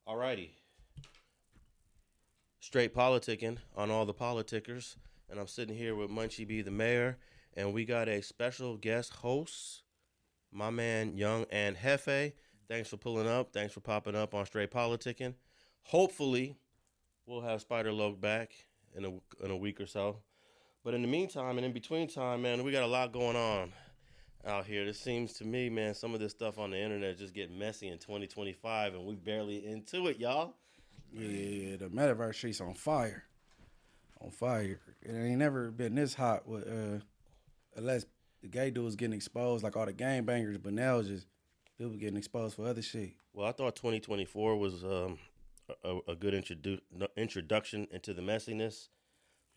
Alrighty. Straight Politicking on all the politickers. And I'm sitting here with Munchie B, the mayor. And we got a special guest host, my man Young and Jefe. Thanks for pulling up. Thanks for popping up on Straight Politicking. Hopefully, we'll have Spider Loke back in a week or so. But in the meantime and in between time, man, we got a lot going on out here. It seems to me, man, some of this stuff on the internet just get messy in 2025, and we barely into it, y'all. Yeah, the metaverse streets on fire. On fire. It ain't never been this hot with unless the gay dudes getting exposed, like all the gangbangers, but now it's just people getting exposed for other shit. Well, I thought 2024 was a good introduction into the messiness,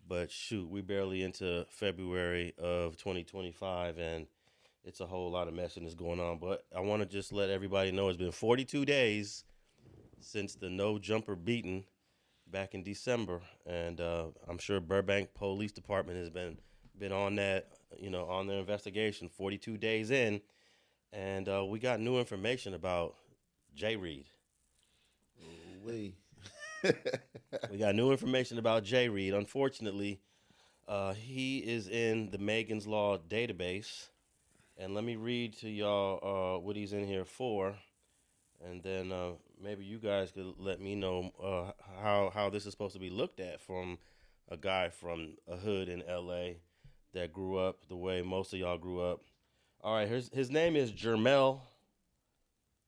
but shoot, we barely into February of 2025, and it's a whole lot of messiness going on. But I want to just let everybody know it's been 42 days since the no jumper beating back in December, and I'm sure Burbank Police Department has been on that, on their investigation. 42 days in, and we got new information about JReed. We got new information about JReed. Unfortunately, he is in the Megan's Law database, and let me read to y'all what he's in here for, and then maybe you guys could let me know how this is supposed to be looked at from a guy from a hood in L.A. that grew up the way most of y'all grew up. All right, his name is Jermel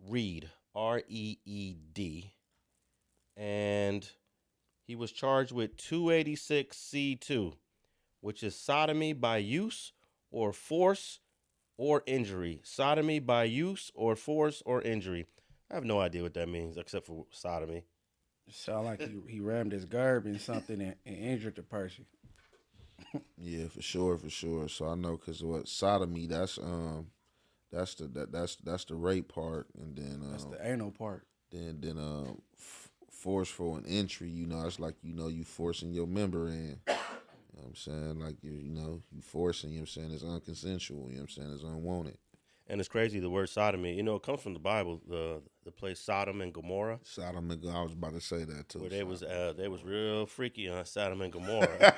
Reed, Reed, and he was charged with 286C2, which is sodomy by use or force or injury. Sodomy by use or force or injury. I have no idea what that means except for sodomy. It sound like he rammed his garb in something and injured the person. Yeah, for sure. So I know because what sodomy, that's the rape part, and then that's the anal part. Then forceful and entry, it's like you forcing your member in. You know what I'm saying? Like you forcing, it's unconsensual, it's unwanted. And it's crazy, the word sodomy, it comes from the Bible, the place Sodom and Gomorrah. Sodom and Gomorrah, I was about to say that too. Where they was real freaky on Sodom and Gomorrah.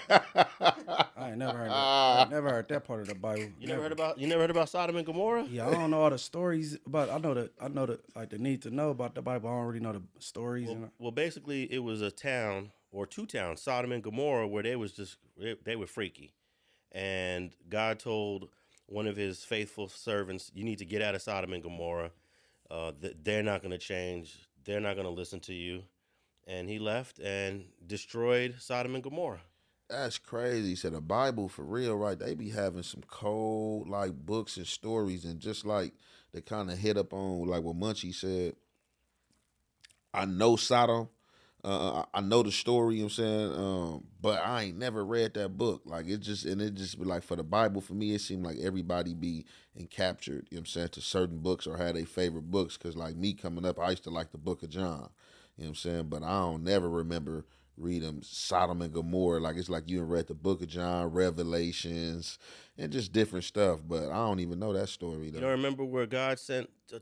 I ain't never heard that. I never heard that part of the Bible. You never heard about Sodom and Gomorrah? Yeah, I don't know all the stories about. I know the like the need to know about the Bible. I don't really know the stories. Well, basically, it was a town or two towns, Sodom and Gomorrah, where they were freaky, and God told one of his faithful servants, you need to get out of Sodom and Gomorrah. They're not going to change. They're not going to listen to you. And he left and destroyed Sodom and Gomorrah. That's crazy. He said the Bible, for real, right? They be having some cold, books and stories. And just, they kind of hit up on, what Munchie said. I know Sodom. I know the story, but I ain't never read that book. It just be for the Bible, for me, it seemed like everybody be captured, to certain books or had their favorite books. Because, me coming up, I used to like the Book of John, but I don't never remember reading Sodom and Gomorrah. It's like you read the Book of John, Revelations, and just different stuff. But I don't even know that story, though. You don't remember where God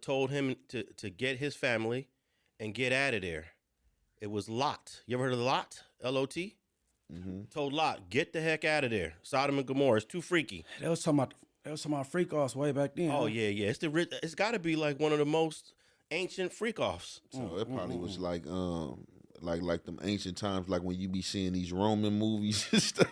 told him to get his family and get out of there? It was Lot. You ever heard of Lot? L-O-T? Mm-hmm. Told Lot, get the heck out of there. Sodom and Gomorrah, it's too freaky. They was talking about freak offs way back then. Oh, yeah. It's got to be one of the most ancient freak offs. So it probably was like them ancient times, when you be seeing these Roman movies and stuff.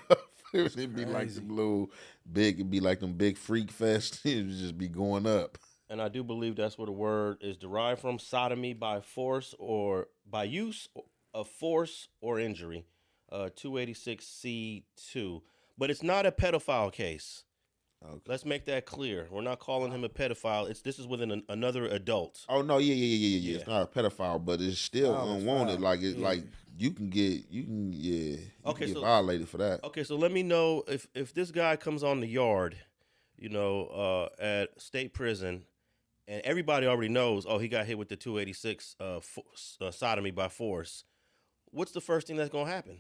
It'd be like them little big, it'd be like them big freak fest. It'd just be going up. And I do believe that's where the word is derived from, sodomy by force or by use of force or injury, 286C2. But it's not a pedophile case. Okay. Let's make that clear. We're not calling him a pedophile. This is within another adult. Oh no, yeah. It's not a pedophile, but it's still unwanted. You can get violated for that. Okay, so let me know if this guy comes on the yard, at state prison. And everybody already knows, he got hit with the 286 sodomy by force. What's the first thing that's going to happen?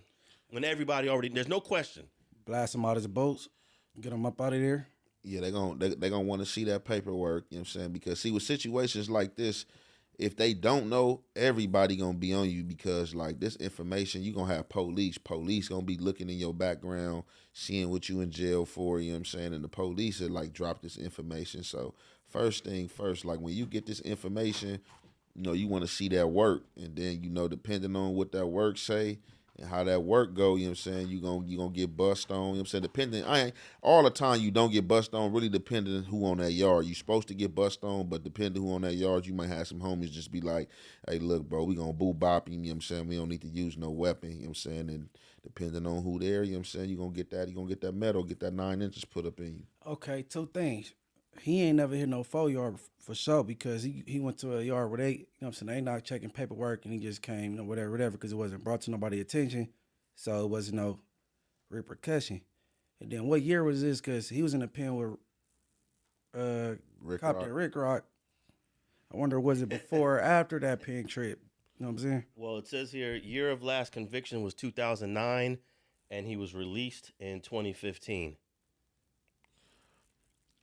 When everybody there's no question. Blast him out of his boats, get him up out of there. Yeah, they're gonna want to see that paperwork, because see, with situations like this, if they don't know, everybody gonna be on you because like this information, you gonna have police. Police gonna be looking in your background, seeing what you in jail for, you know what I'm saying? And the police are like drop this information. So first thing first, like when you get this information, you know, you wanna see that work. And then, you know, depending on what that work say and how that work go, you know what I'm saying, you gonna get bust on, you know what I'm saying? Depending, I ain't all the time you don't get bust on, really depending on who on that yard. You supposed to get bust on, but depending who on that yard, you might have some homies just be like, hey, look, bro, we gonna boo bop you know what I'm saying? We don't need to use no weapon, you know what I'm saying? And depending on who there, you know what I'm saying, you gonna get that metal, get that 9 inches put up in you. Okay, two things. He ain't never hit no 4-yard for sure because he went to a yard where they, you know what I'm saying, they not checking paperwork and he just came, you know, whatever, because it wasn't brought to nobody's attention. So it wasn't no repercussion. And then what year was this? Because he was in the pen with Compton Rick Rock. I wonder, was it before or after that pen trip? You know what I'm saying? Well, it says here, year of last conviction was 2009, and he was released in 2015.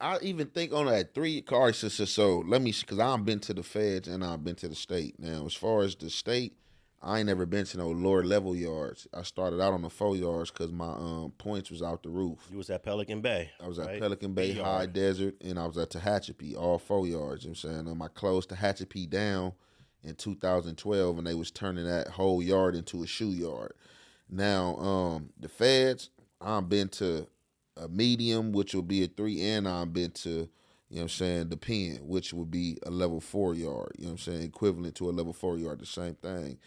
I even think on that 3 cars. So let me, because I've been to the feds and I've been to the state. Now, as far as the state, I ain't never been to no lower level yards. I started out on the 4 yards because my points was out the roof. You was at Pelican Bay. I was at right? Pelican Bay, High Desert, and I was at Tehachapi, all 4 yards. You know what I'm saying? I closed Tehachapi down in 2012, and they was turning that whole yard into a shoe yard. Now, the feds, I've been to a medium, which will be a 3, and I've been to, you know what I'm saying, the pen, which would be a level 4 yard, you know what I'm saying, equivalent to a level 4 yard, the same thing.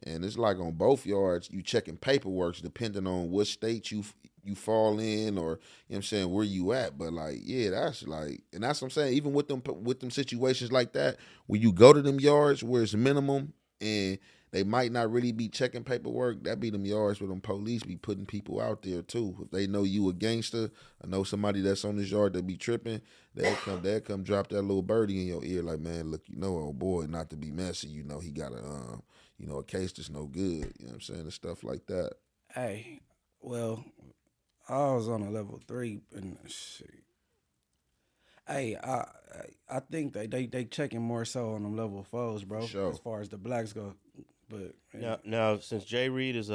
And it's like on both yards, you checking paperwork depending on what state you fall in or, you know what I'm saying, where you at. But like, yeah, that's like, and that's what I'm saying, even with them situations like that, when you go to them yards where it's minimum and they might not really be checking paperwork, that be them yards where them police be putting people out there too. If they know you a gangster, I know somebody that's on this yard that be tripping, they'll come drop that little birdie in your ear like, man, look, you know, old boy, not to be messy, you know, he got a case that's no good, you know what I'm saying, and stuff like that. Hey, well, I was on a level 3 and shit. Hey, I think they checking more so on them level 4s, bro. Sure. As far as the blacks go, but Now since JReed is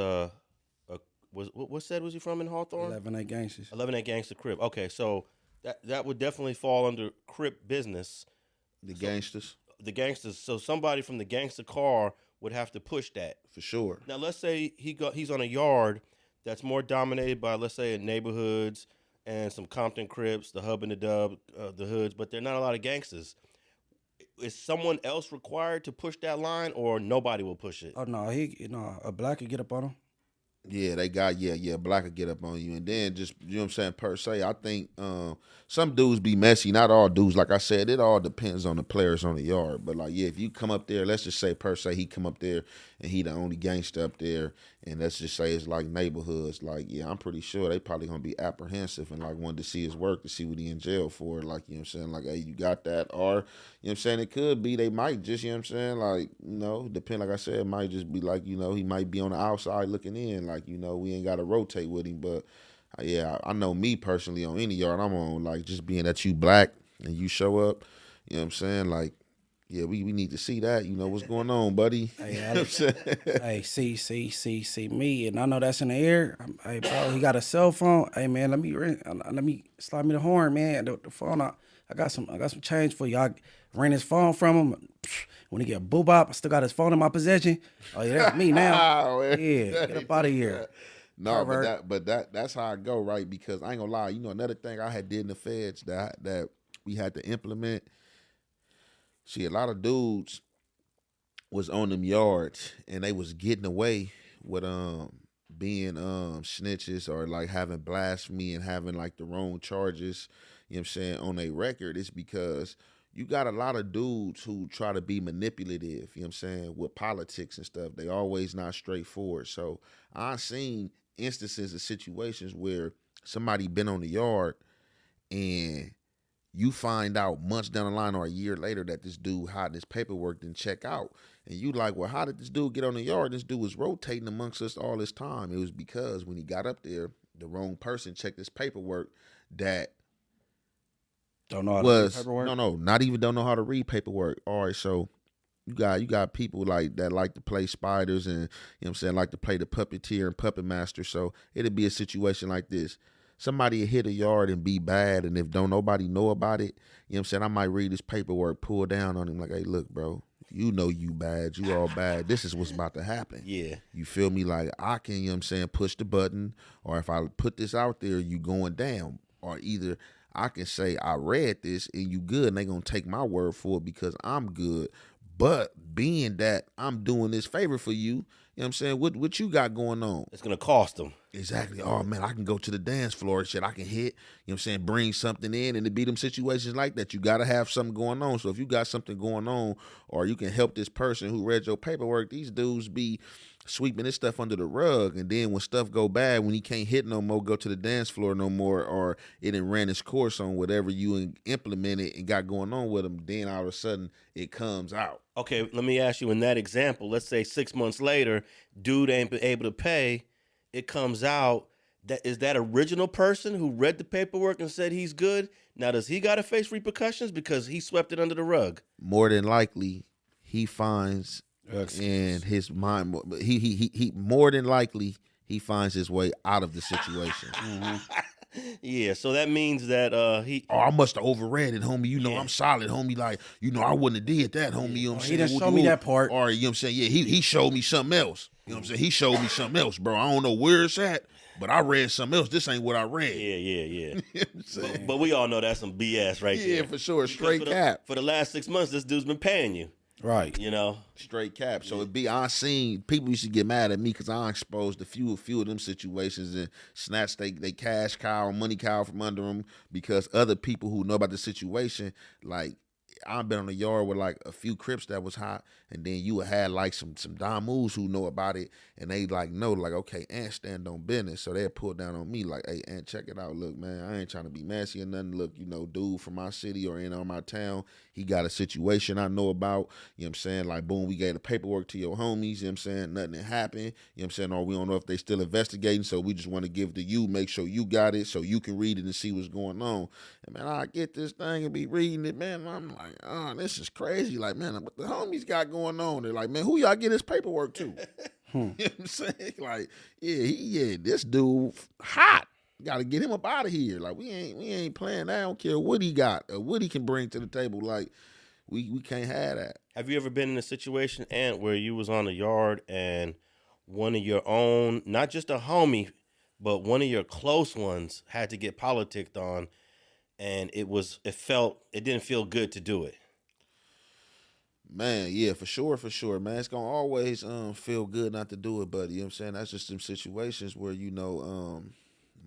what set was he from in Hawthorne? 11A gangsters. 11A Gangster Crip. Okay, so that would definitely fall under Crip business. The gangsters. The gangsters. So somebody from the gangster car would have to push that. For sure. Now let's say he's on a yard that's more dominated by, let's say, neighborhoods and some Compton Crips, the Hub and the Dub, the hoods, but there are not a lot of gangsters. Is someone else required to push that line, or nobody will push it? Oh no, a black could get up on him. Yeah, they got black could get up on you, and then just, you know what I'm saying, per se, I think some dudes be messy. Not all dudes, like I said, it all depends on the players on the yard. But like, yeah, if you come up there, let's just say per se he come up there and he the only gangster up there, and let's just say it's like neighborhoods, like, yeah, I'm pretty sure they probably gonna be apprehensive and like wanted to see his work to see what he in jail for, like, you know what I'm saying, like, hey, you got that, or, you know what I'm saying, it could be they might just, you know what I'm saying, like, you know, depend, like I said, it might just be like, you know, he might be on the outside looking in, like, you know, we ain't gotta rotate with him, but yeah, I know me personally on any yard I'm on, like, just being that you black and you show up, you know what I'm saying, like, yeah, we need to see that. You know what's going on, buddy. Hey, Alex, hey, see me, and I know that's in the air. Hey, bro, he got a cell phone. Hey, man, let me slide me the horn, man. The phone, I got some change for you. I ran his phone from him. When he get boo bop, I still got his phone in my possession. Oh yeah, that's me now. Yeah, get up out of here. No, but that's how I go, right? Because I ain't gonna lie. You know, another thing I had did in the feds that we had to implement. See, a lot of dudes was on them yards and they was getting away with being snitches or like having blasphemy and having like the wrong charges, you know what I'm saying, on their record. It's because you got a lot of dudes who try to be manipulative, you know what I'm saying, with politics and stuff. They always not straightforward. So I've seen instances of situations where somebody been on the yard and you find out months down the line or a year later that this dude had this paperwork didn't check out. And you like, well, how did this dude get on the yard? This dude was rotating amongst us all this time. It was because when he got up there, the wrong person checked his paperwork that don't know how to read paperwork? No, not even don't know how to read paperwork. All right, so You got people like that like to play spiders and, you know what I'm saying, like to play the puppeteer and puppet master. So it'd be a situation like this. Somebody hit a yard and be bad, and if don't nobody know about it, you know what I'm saying, I might read his paperwork, pull down on him like, hey, look, bro, you know you bad. You all bad. This is what's about to happen. Yeah. You feel me? Like, I can, you know what I'm saying, push the button, or if I put this out there, you going down. Or either I can say I read this and you good, and they going to take my word for it because I'm good. But being that I'm doing this favor for you, you know what I'm saying, what you got going on? It's going to cost them. Exactly. Oh, man, I can go to the dance floor and shit. I can hit, you know what I'm saying, bring something in, and it be them situations like that. You got to have something going on. So if you got something going on, or you can help this person who read your paperwork, these dudes be sweeping this stuff under the rug, and then when stuff go bad, when he can't hit no more, go to the dance floor no more, or it done ran its course on whatever you implemented and got going on with him, then all of a sudden it comes out. Okay, let me ask you, in that example, let's say 6 months later, dude ain't been able to pay, it comes out, that is that original person who read the paperwork and said he's good? Now, does he got to face repercussions because he swept it under the rug? More than likely, he finds in his mind, he more than likely he finds his way out of the situation. Yeah, so that means that he. Oh, I must have overread it, homie. You know, I'm solid, homie. Like, you know, I wouldn't have did that, homie. You know what I'm saying? He didn't show me that part. Or, you know what I'm saying? Yeah, he showed me something else. You know what I'm saying? He showed me something else, bro. I don't know where it's at, but I read something else. This ain't what I read. Yeah. You know what I'm saying? But we all know that's some BS right there. Yeah, for sure. Straight cap. For the last 6 months, this dude's been paying you. Right. You know? Straight cap. So I seen people used to get mad at me because I exposed a few of them situations and snatched they cash cow, money cow from under them because other people who know about the situation, like, I've been on the yard with like a few Crips that was hot, and then you had like some Damus who know about it, and they like know, like, okay, Ant stand on business, so they pull down on me like, hey, Ant, check it out. Look, man, I ain't trying to be messy or nothing. Look, you know, dude from my city or in on my town, he got a situation I know about. You know what I'm saying? Like, boom, we gave the paperwork to your homies. You know what I'm saying? Nothing had happened. You know what I'm saying? Or we don't know if they still investigating, so we just want to give it to you, make sure you got it, so you can read it and see what's going on. And man, I get this thing and be reading it, man. And I'm like, oh, this is crazy. Like, man, what the homies got going on? They're like, man, who y'all get his paperwork to? You know what I'm saying? Like, this dude hot. Got to get him up out of here. Like, we ain't playing that. I don't care what he got or what he can bring to the table. Like, we can't have that. Have you ever been in a situation, Ant, where you was on the yard and one of your own, not just a homie, but one of your close ones had to get politicked on, and it didn't feel good to do it? Man, yeah, for sure, man. It's gonna always feel good not to do it, but you know what I'm saying? That's just some situations where, you know,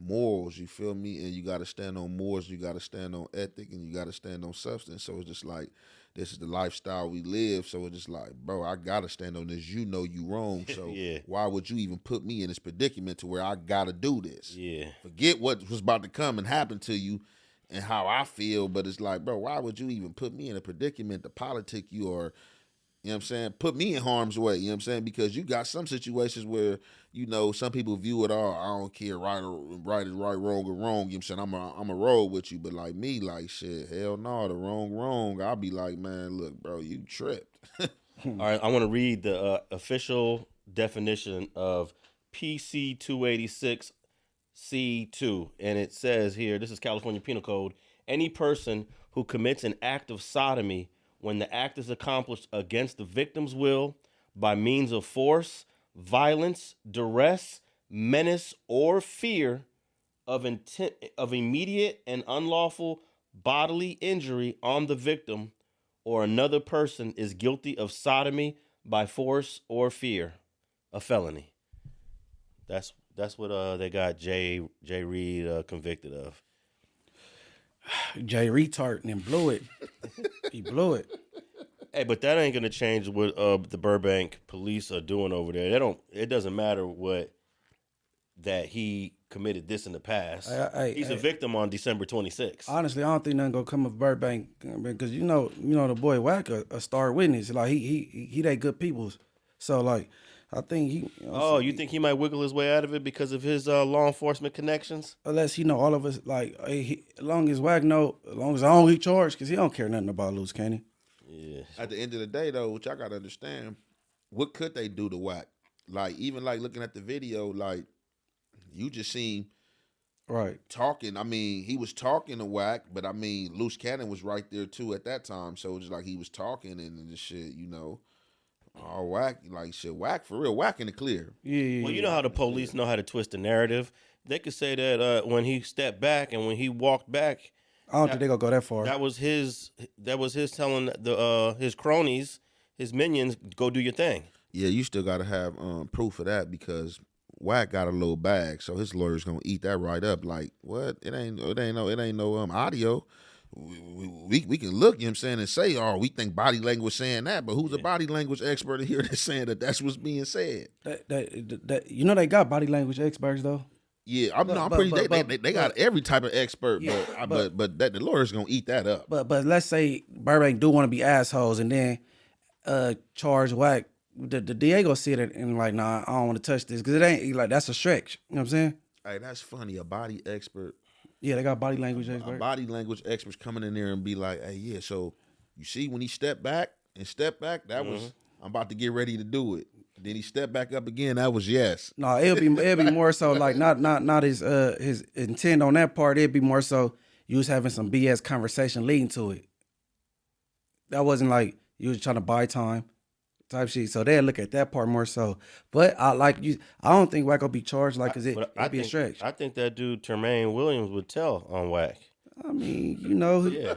morals, you feel me? And you gotta stand on morals, you gotta stand on ethic, and you gotta stand on substance. So it's just like, this is the lifestyle we live. So it's just like, bro, I gotta stand on this. You know you wrong. So Yeah. Why would you even put me in this predicament to where I gotta do this? Yeah. Forget what was about to come and happen to you and how I feel, but it's like, bro, why would you even put me in a predicament to politic you, or, you know what I'm saying, put me in harm's way, you know what I'm saying? Because you got some situations where, you know, some people view it all, I don't care, right is right, wrong or wrong, you know what I'm saying? I'm a roll with you, but like me, like, shit, hell no, the wrong. I'll be like, man, look, bro, you tripped. All right, I want to read the official definition of PC 286 C2, and it says here, this is California Penal Code, any person who commits an act of sodomy when the act is accomplished against the victim's will by means of force, violence, duress, menace, or fear of immediate and unlawful bodily injury on the victim or another person is guilty of sodomy by force or fear, a felony. That's what they got JReed convicted of. JReed tarting and blew it. He blew it. Hey, but that ain't gonna change what the Burbank police are doing over there. It doesn't matter that he committed this in the past. He's a victim on December 26th. Honestly, I don't think nothing gonna come of Burbank because you know the boy Wack a star witness. Like he they good peoples. So like I think he. You think he might wiggle his way out of it because of his law enforcement connections? Unless all of us like as long as Wack know, as long as I don't get charged, because he don't care nothing about Luce Cannon. Yeah. At the end of the day, though, which I gotta understand, what could they do to Wack? Like, even like looking at the video, like you just seen Right. talking. I mean, he was talking to Wack, but I mean, Luce Cannon was right there too at that time. So it's just like he was talking and shit, you know. Oh, Wack, like shit, Wack for real, Wack in the clear. Yeah. Well, you know how the police know how to twist the narrative. They could say that when he stepped back and when he walked back, I don't think they gonna go that far. that was his telling the his cronies, his minions, go do your thing. Yeah, you still gotta have proof of that because Wack got a little bag, so his lawyer's gonna eat that right up. Like, what? It ain't no audio. We can look, you know what I'm saying, and say, oh, we think body language saying that, but who's a body language expert here that's saying that's what's being said? That you know they got body language experts though. Yeah, I'm pretty. They got every type of expert, Yeah, but that the lawyer's gonna eat that up. But let's say Burbank do want to be assholes and then charge Wack. The DA go see it and like, nah, I don't want to touch this because it ain't like that's a stretch. You know what I'm saying? Hey, that's funny. A body expert. Yeah, they got body language experts. Body language experts coming in there and be like, hey, yeah, so you see when he stepped back, that was, I'm about to get ready to do it. Then he stepped back up again, that was yes. No, it'll be more so like not his intent on that part. It'd be more so you was having some BS conversation leading to it. That wasn't like you was trying to buy time type shit. So they'll look at that part more so. But I don't think Wack will be charged like cause it'd be a stretch. I think that dude Jermaine Williams would tell on Wack. I mean, you know, Yeah.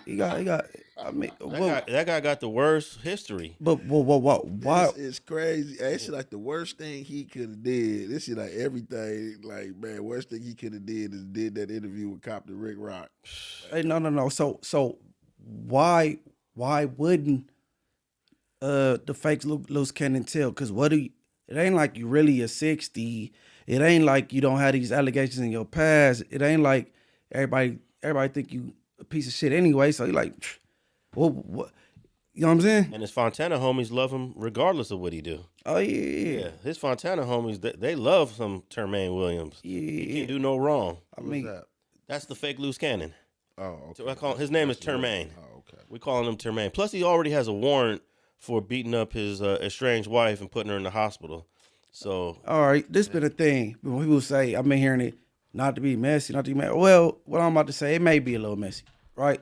he got. I mean, That guy got the worst history. But why? It's crazy. It's like the worst thing he could have did. This is like everything. Like, man, worst thing he could have did is did that interview with Cop to Rick Rock. Hey, no. So why wouldn't the fake Luce Cannon tell? Because it ain't like you really a 60. It ain't like you don't have these allegations in your past. It ain't like everybody think you a piece of shit anyway. So you like, what? You know what I'm saying? And his Fontana homies love him regardless of what he do. Oh yeah. Yeah, his Fontana homies, they love some Jermaine Williams. Yeah. He can't do no wrong. I mean, That's the fake Luce Cannon. Oh, okay. So I call his name is Termaine. Oh, okay. We calling him Termaine. Plus, he already has a warrant for beating up his estranged wife and putting her in the hospital. So, all right, this been a thing. When people say, I've been hearing it, not to be messy, not to be messy. Well, what I'm about to say, it may be a little messy, right?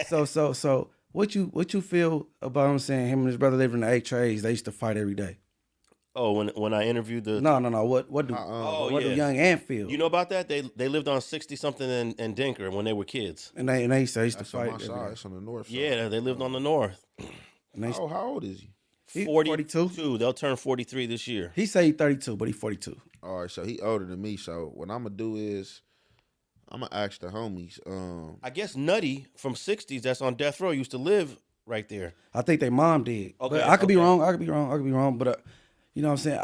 So, what you feel about him saying him and his brother living in the 8 trades? They used to fight every day. oh, when I interviewed the No. What do Young Ant feel? you know about that? They lived on 60 something and Dinker when they were kids. And they used to That's fight on my every side. day. That's on the north side. Yeah, they lived on the north. And they, How old is he? he 42. They'll turn 43 this year. He say he 32, but he 42. All right, so he older than me. So what I'm gonna do is I'm gonna ask the homies. I guess Nutty from 60s that's on death row used to live right there. I think they mom did. Okay, But I could be okay. wrong. I could be wrong. But you know what I'm saying?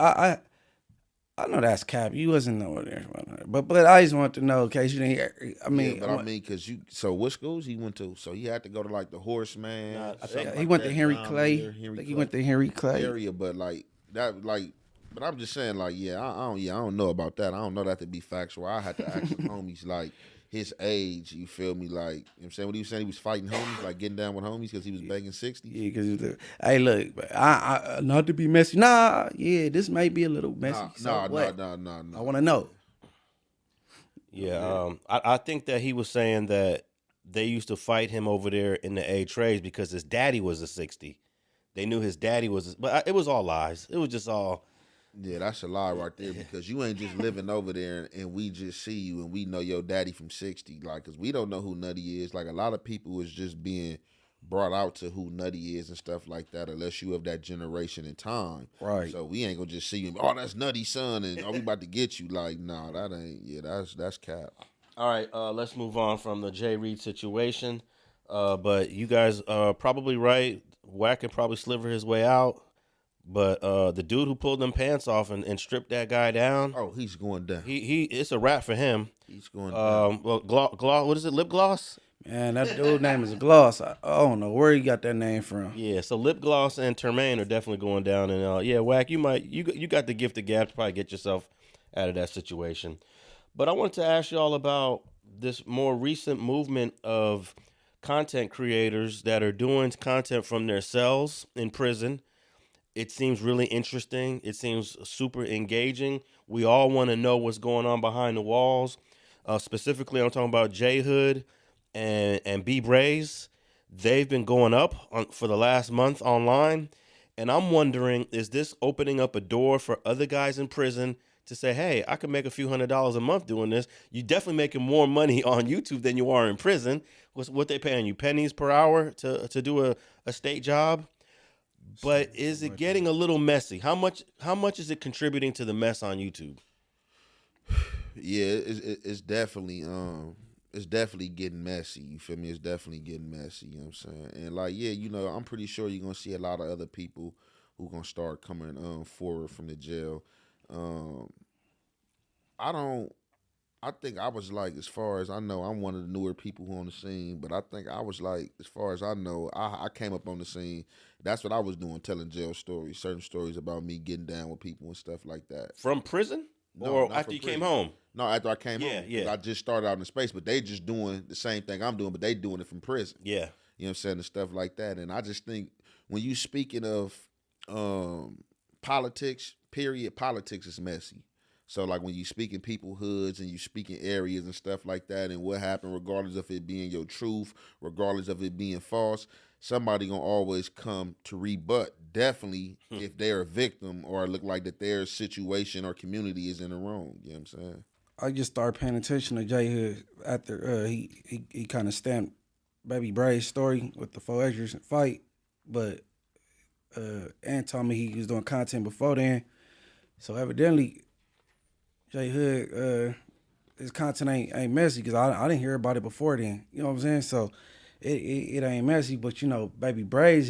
I know that's cap. You wasn't nowhere there. But I just want to know in case you didn't hear. I mean, yeah, but I mean, cause you. So what schools he went to? So he had to go to like the Horseman. he went to Henry Clay. I think he went to Henry Clay. area, but like that, like. But I'm just saying, like, yeah, I don't know about that. I don't know that to be factual. I had to ask some homies, like, his age, you feel me? Like, you know what I'm saying? What he was saying, he was fighting homies, like, getting down with homies because he was banging 60. Yeah, because hey, look, I not to be messy. Nah, yeah, this may be a little messy. No. I want to know. Yeah, I think that he was saying that they used to fight him over there in the A trades because his daddy was a 60. They knew his daddy was, but it was all lies. It was just all. Yeah, that's a lie right there because you ain't just living over there and we just see you and we know your daddy from 60. Like, because we don't know who Nutty is. Like, a lot of people is just being brought out to who Nutty is and stuff like that unless you of that generation in time. Right. So we ain't going to just see you, oh, that's Nutty's son and we about to get you. Like, nah, that ain't, yeah, that's cap. All right, let's move on from the JReed situation. But you guys are probably right. Wack could probably sliver his way out. But the dude who pulled them pants off and stripped that guy down. Oh, he's going down. He it's a wrap for him. He's going down. Well, gloss. What is it? Lip gloss. Man, that dude's name is Gloss. I don't know where he got that name from. Yeah. So Lip Gloss and Termaine are definitely going down. And yeah, Wack, you got the gift of gab to probably get yourself out of that situation. But I wanted to ask y'all about this more recent movement of content creators that are doing content from their cells in prison. It seems really interesting. It seems super engaging. We all want to know what's going on behind the walls. Specifically, I'm talking about JReed and B Braze. They've been going up for the last month online. And I'm wondering, is this opening up a door for other guys in prison to say, hey, I can make a few $100s a month doing this? You're definitely making more money on YouTube than you are in prison. What they paying you? Pennies per hour to do a state job? But is it getting a little messy? How much is it contributing to the mess on YouTube? Yeah, it's definitely getting messy. You feel me? It's definitely getting messy. You know what I'm saying? And like, yeah, you know, I'm pretty sure you're gonna see a lot of other people who gonna start coming forward from the jail. I think I was like, as far as I know, I'm one of the newer people who on the scene, but I think I was like, as far as I know, I came up on the scene. That's what I was doing, telling jail stories, certain stories about me getting down with people and stuff like that. From prison? No, or not after from you prison. came home? No, after I came home. Yeah. I just started out in space, but they just doing the same thing I'm doing, but they doing it from prison. Yeah. You know what I'm saying? And stuff like that. And I just think when you speaking of politics, period, politics is messy. So like when you speak in people hoods and you speak in areas and stuff like that, and what happened, regardless of it being your truth, regardless of it being false, somebody gonna always come to rebut. Definitely if they're a victim or look like that their situation or community is in the wrong. You know what I'm saying? I just started paying attention to JReed after he kind of stamped Baby Brazy's story with the 4 extras fight, but and told me he was doing content before then. So evidently, JReed, his content ain't messy because I didn't hear about it before then. You know what I'm saying? So it ain't messy, but you know, Baby Brazy,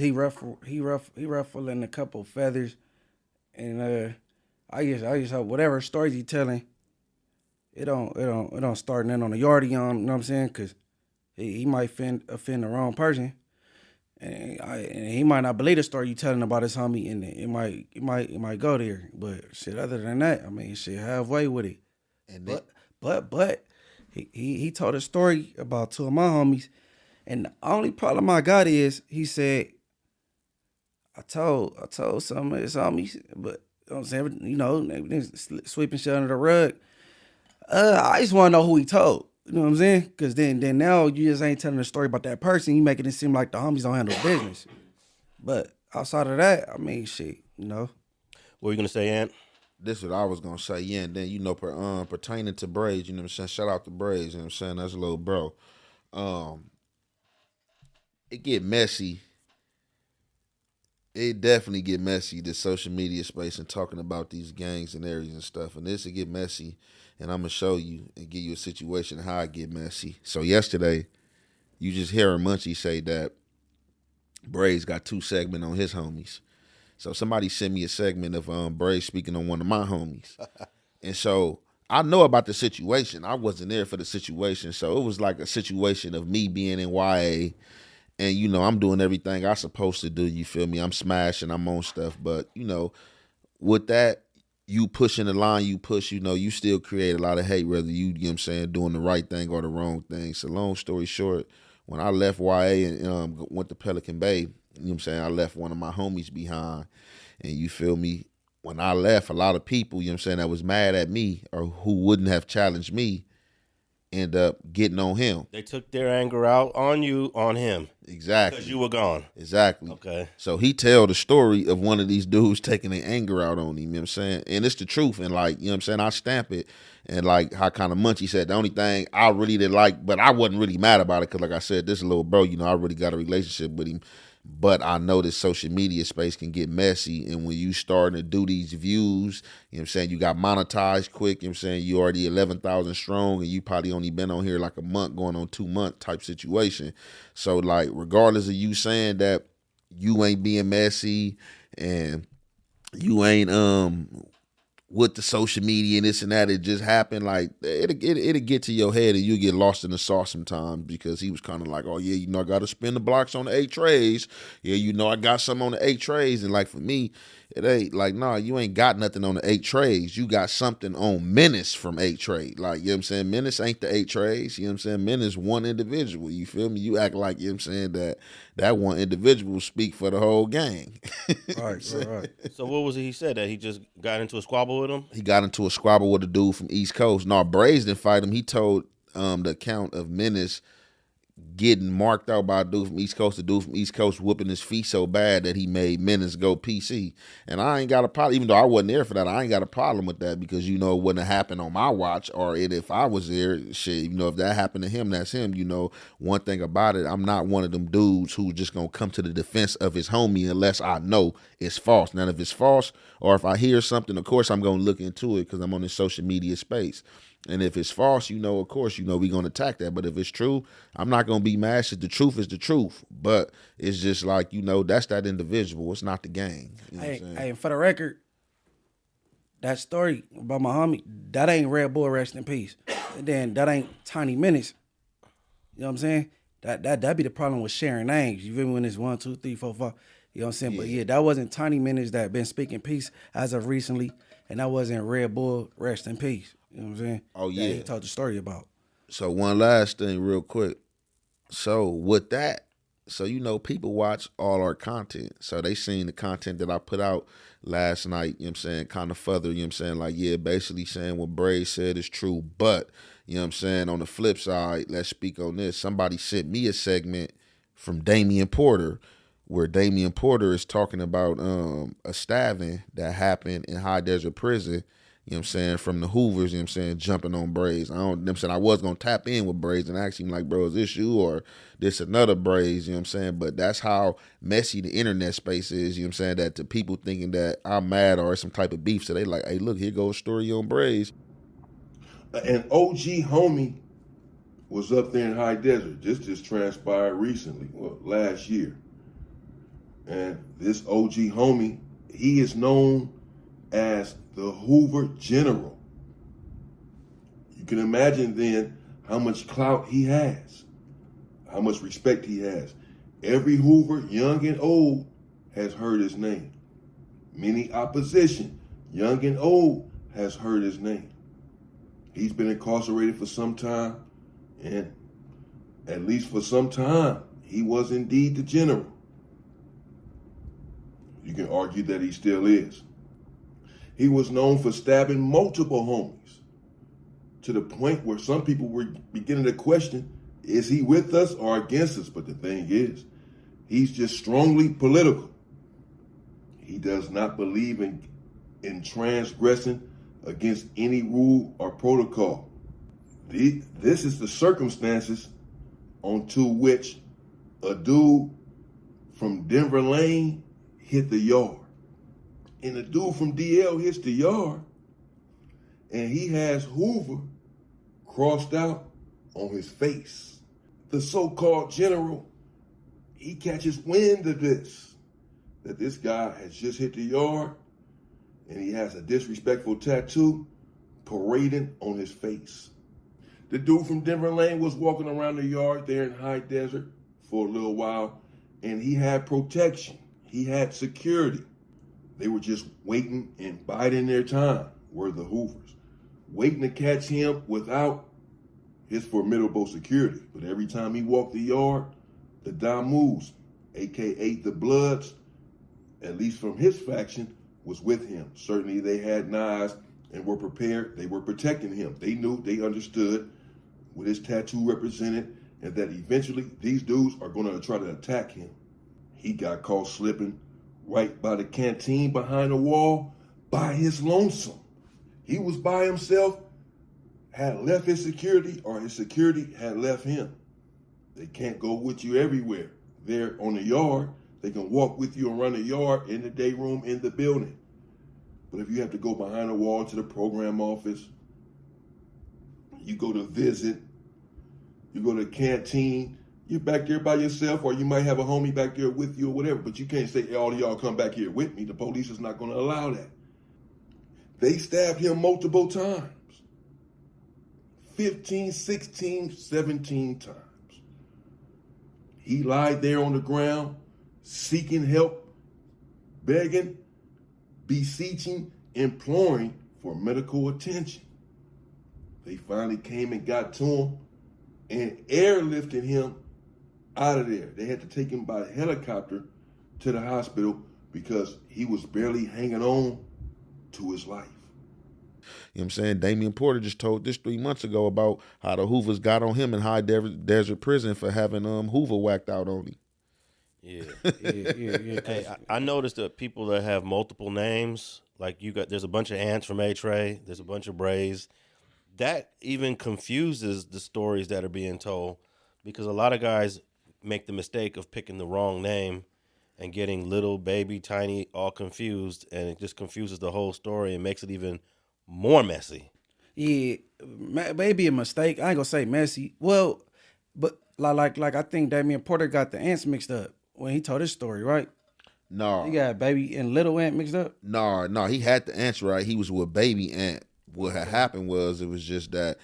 he ruffling a couple feathers, and I just hope whatever stories he telling, it don't start nothing on the yardie on. You know what I'm saying? Because he might offend the wrong person. And he might not believe the story you telling about his homie, and it might go there. But shit, other than that, I mean, shit, halfway with it. And but he told a story about 2 of my homies, and the only problem I got is he said, I told some of his homies, but you know what I'm saying, you know, they sweeping shit under the rug. I just want to know who he told. You know what I'm saying? Because then now you just ain't telling the story about that person. You making it seem like the homies don't handle business. But outside of that, I mean, shit, you know. What were you going to say, Ant? This is what I was going to say, yeah. And then, you know, pertaining to Braze, you know what I'm saying? Shout out to Braze, you know what I'm saying? That's a little bro. It get messy. It definitely get messy, the social media space and talking about these gangs and areas and stuff. And this will get messy. And I'm going to show you and give you a situation how it get messy. So yesterday, you just hearing Munchie say that Braze got 2 segments on his homies. So somebody sent me a segment of Braze speaking on one of my homies. And so I know about the situation. I wasn't there for the situation. So it was like a situation of me being in YA. And, you know, I'm doing everything I'm supposed to do. You feel me? I'm smashing. I'm on stuff. But, you know, with that, you pushing the line you push, you know, you still create a lot of hate, whether you know what I'm saying, doing the right thing or the wrong thing. So long story short, when I left YA and went to Pelican Bay, you know what I'm saying, I left one of my homies behind. And you feel me? When I left, a lot of people, you know what I'm saying, that was mad at me or who wouldn't have challenged me, end up getting on him. They took their anger out on you, on him. Exactly. Because you were gone. Exactly. Okay. So he tell the story of one of these dudes taking their anger out on him, you know what I'm saying? And it's the truth. And like, you know what I'm saying, I stamp it. And like how kind of Munchie said, the only thing I really didn't like, but I wasn't really mad about it because like I said, this little bro, you know, I really got a relationship with him. But I know this social media space can get messy. And when you starting to do these views, you know what I'm saying, you got monetized quick, you know what I'm saying, you already 11,000 strong and you probably only been on here like a month, going on 2 months type situation. So like, regardless of you saying that you ain't being messy and you ain't with the social media and this and that, it just happened. Like it'll get to your head and you get lost in the sauce sometimes because he was kind of like, oh yeah, you know, I got to spin the blocks on the 8 trays. Yeah, you know, I got some on the 8 trays. And like for me, It ain't like, nah, you ain't got nothing on the 8 trays. You got something on Menace from 8 Trade. Like, you know what I'm saying? Menace ain't the 8 trays. You know what I'm saying? Menace one individual. You feel me? You act like, you know what I'm saying, that one individual speak for the whole gang. Right. So what was it he said? That he just got into a squabble with him? He got into a squabble with a dude from East Coast. No, Braze didn't fight him. He told the account of Menace getting marked out by a dude from East Coast, the dude from East Coast whooping his feet so bad that he made Menace go PC. And I ain't got a problem, even though I wasn't there for that, I ain't got a problem with that because, you know, it wouldn't have happened on my watch, or if I was there, shit, you know, if that happened to him, that's him. You know, one thing about it, I'm not one of them dudes who's just going to come to the defense of his homie unless I know it's false. Now, if it's false or if I hear something, of course, I'm going to look into it because I'm on this social media space. And if it's false, you know, of course, you know, we're going to attack that. But if it's true, I'm not going to be mad. The truth is the truth. But it's just like, you know, that's that individual. It's not the gang. You know what I'm saying? Hey, for the record, that story about my homie, that ain't Red Bull, rest in peace. And then that ain't Tiny Menace. You know what I'm saying? That be the problem with sharing names. You feel me? When it's 1, 2, 3, 4, 5. You know what I'm saying? Yeah. But yeah, that wasn't Tiny Menace that been speaking peace as of recently. And that wasn't Red Bull, rest in peace. You know what I'm saying? Oh, yeah. He told the story about. So one last thing real quick. So with that, so, you know, people watch all our content. So they seen the content that I put out last night, you know what I'm saying, kind of further, you know what I'm saying, like, yeah, basically saying what Braze said is true. But, you know what I'm saying, on the flip side, let's speak on this. Somebody sent me a segment from Damien Porter where Damien Porter is talking about a stabbing that happened in High Desert Prison, you know what I'm saying, from the Hoovers, you know what I'm saying, jumping on Braze. You know what I'm saying, I was going to tap in with Braze and ask him, like, bro, is this you or this another Braze, you know what I'm saying? But that's how messy the internet space is, you know what I'm saying, that to people thinking that I'm mad or some type of beef, so they like, hey, look, here goes a story on Braze. An OG homie was up there in High Desert. This just transpired recently, well, last year. And this OG homie, he is known as the Hoover General. You can imagine then how much clout he has, how much respect he has. Every Hoover, young and old, has heard his name. Many opposition, young and old, has heard his name. He's been incarcerated for some time, and at least for some time, he was indeed the general. You can argue that he still is. He was known for stabbing multiple homies to the point where some people were beginning to question, is he with us or against us? But the thing is, he's just strongly political. He does not believe in transgressing against any rule or protocol. This is the circumstances onto which a dude from Denver Lane hit the yard. And the dude from DL hits the yard, and he has Hoover crossed out on his face. The so-called general, he catches wind of this, that this guy has just hit the yard, and he has a disrespectful tattoo parading on his face. The dude from Denver Lane was walking around the yard there in High Desert for a little while, and he had protection. He had security. They were just waiting and biding their time, were the Hoovers, waiting to catch him without his formidable security. But every time he walked the yard, the Damus, a.k.a. the Bloods, at least from his faction, was with him. Certainly they had knives and were prepared. They were protecting him. They knew, they understood what his tattoo represented, and that eventually these dudes are going to try to attack him. He got caught slipping right by the canteen behind the wall by his lonesome. He was by himself, had left his security, or his security had left him. They can't go with you everywhere. They're on the yard. They can walk with you around the yard, in the day room, in the building. But if you have to go behind the wall to the program office, you go to visit, you go to the canteen, you're back there by yourself, or you might have a homie back there with you or whatever, but you can't say, hey, all of y'all come back here with me. The police is not going to allow that. They stabbed him multiple times. 15, 16, 17 times. He lied there on the ground, seeking help, begging, beseeching, imploring for medical attention. They finally came and got to him and airlifted him out of there. They had to take him by helicopter to the hospital because he was barely hanging on to his life. You know what I'm saying? Damien Porter just told this 3 months ago about how the Hoovers got on him in high desert prison for having Hoover whacked out on him. Yeah. Yeah. Hey, I noticed that people that have multiple names, like there's a bunch of Ants from A-Tray, there's a bunch of Braze. That even confuses the stories that are being told because a lot of guys make the mistake of picking the wrong name and getting little, baby, tiny, all confused, and it just confuses the whole story and makes it even more messy. Yeah, maybe a mistake. I ain't gonna say messy. Well, but like I think Damien Porter got the Ants mixed up when he told his story, right? No. He got Baby and Little Ant mixed up? No, he had the Ants right. He was with Baby Ant. What had happened was it was just that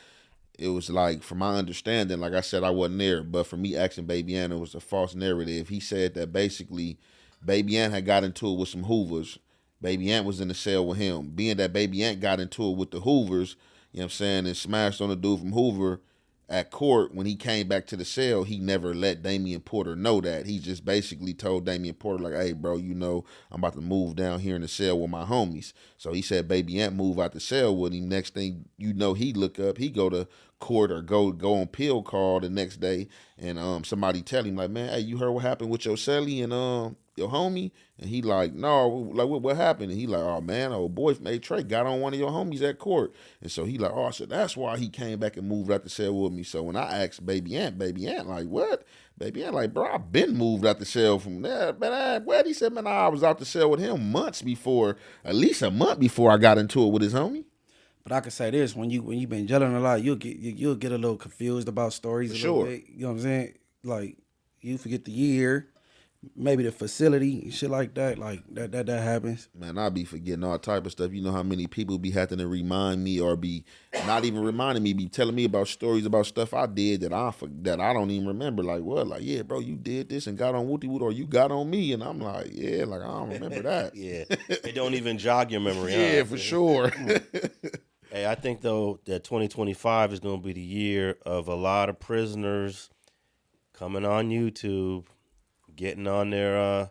it was like, from my understanding, like I said, I wasn't there, but for me asking Baby Ant, it was a false narrative. He said that basically Baby Ant had got into it with some Hoovers. Baby Ant was in the cell with him. Being that Baby Ant got into it with the Hoovers, you know what I'm saying, and smashed on the dude from Hoover at court, when he came back to the cell, he never let Damien Porter know that. He just basically told Damien Porter, like, hey, bro, you know, I'm about to move down here in the cell with my homies. So he said Baby Ant move out the cell with him. Next thing you know, he look up, he go to court or go on pill call the next day, and somebody tell him, like, man, hey, you heard what happened with your celly and your homie? And he like, no, like, what happened? And he like, oh man, old boy from A-Tray got on one of your homies at court. And so he like, oh, so that's why he came back and moved out the cell with me. So when I asked Baby Ant like, what? Baby Ant like, bro, I've been moved out the cell from there. Man, what? He said, man, I was out the cell with him months before, at least a month before I got into it with his homie. But I can say this: when you've been gelling a lot, you'll get a little confused about stories. Sure. Bit, you know what I'm saying? Like you forget the year, maybe the facility, shit like that. Like that happens. Man, I be forgetting all type of stuff. You know how many people be having to remind me, or be not even reminding me, be telling me about stories about stuff I did that I don't even remember. Like what? Like, yeah, bro, you did this and got on Wooty Woot, or you got on me, and I'm like, yeah, like I don't remember that. Yeah, it don't even jog your memory. Yeah, for sure. Hey, I think though that 2025 is going to be the year of a lot of prisoners coming on YouTube, getting on their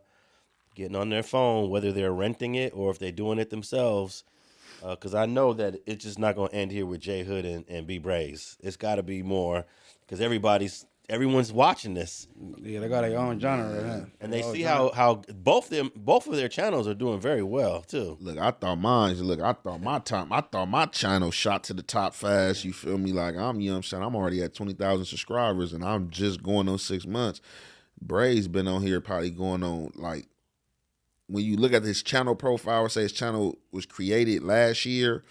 phone, whether they're renting it or if they're doing it themselves. Because I know that it's just not going to end here with J Hood and B Braze. It's got to be more because everyone's watching this. Yeah, they got their own genre right now. And they see how both of their channels are doing very well too. Look, I thought my channel shot to the top fast. You feel me? Like you know what I'm saying, I'm already at 20,000 subscribers and I'm just going on 6 months. Braze been on here probably going on, like, when you look at his channel profile, say his channel was created last year,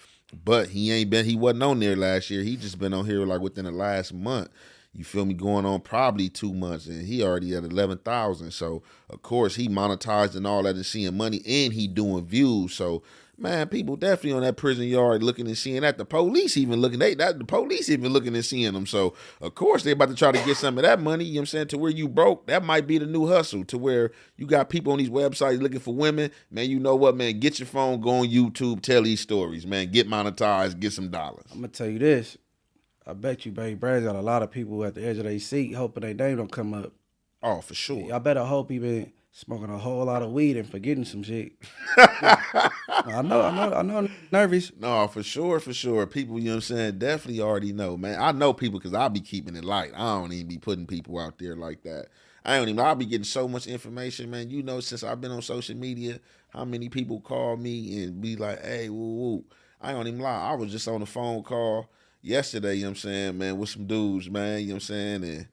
but he wasn't on there last year. He just been on here like within the last month. You feel me? Going on probably 2 months, and he already at 11,000. So of course he monetized and all that and seeing money, and he doing views. So man, people definitely on that prison yard looking and seeing that. The police even looking and seeing them. So of course they about to try to get some of that money. You know what I'm saying? To where you broke, that might be the new hustle. To where you got people on these websites looking for women. Man, you know what, man? Get your phone, go on YouTube, tell these stories, man. Get monetized, get some dollars. I'm gonna tell you this. I bet you Baby Brazy got a lot of people at the edge of their seat hoping their name don't come up. Oh, for sure. I better hope he been smoking a whole lot of weed and forgetting some shit. I know, I'm nervous. No, for sure. People, you know what I'm saying, definitely already know, man. I know people because I be keeping it light. I don't even be putting people out there like that. I'll be getting so much information, man. You know, since I've been on social media, how many people call me and be like, hey, woo. I don't even lie. I was just on a phone call yesterday, you know what I'm saying, man, with some dudes, man, you know what I'm saying, and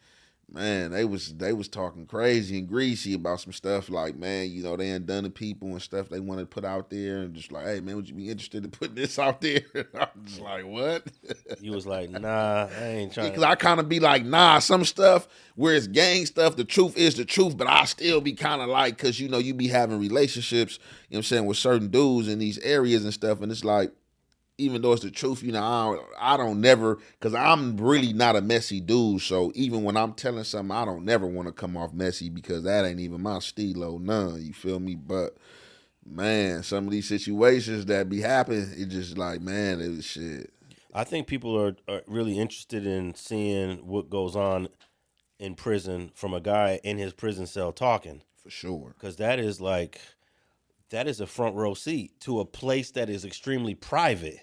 man, they was talking crazy and greasy about some stuff, like, man, you know, they ain't done to people and stuff they want to put out there, and just like, hey, man, would you be interested in putting this out there? I'm just like, what? You was like, nah, I ain't trying. Because I kind of be like, nah, some stuff where it's gang stuff, the truth is the truth, but I still be kind of like, because, you know, you be having relationships, you know what I'm saying, with certain dudes in these areas and stuff, and it's like, even though it's the truth, you know, I don't never, because I'm really not a messy dude. So even when I'm telling something, I don't never want to come off messy because that ain't even my stilo, none. You feel me? But man, some of these situations that be happening, it just like, man, it was shit. I think people are really interested in seeing what goes on in prison from a guy in his prison cell talking. For sure. Because that is a front row seat to a place that is extremely private.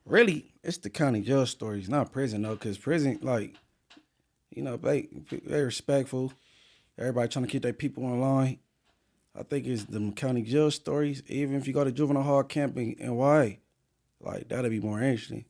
Really, it's the county jail stories, not prison though. Because prison, like, you know, they respectful. Everybody trying to keep their people in line. I think it's the county jail stories. Even if you go to juvenile hall camp in YA, like that'd be more interesting.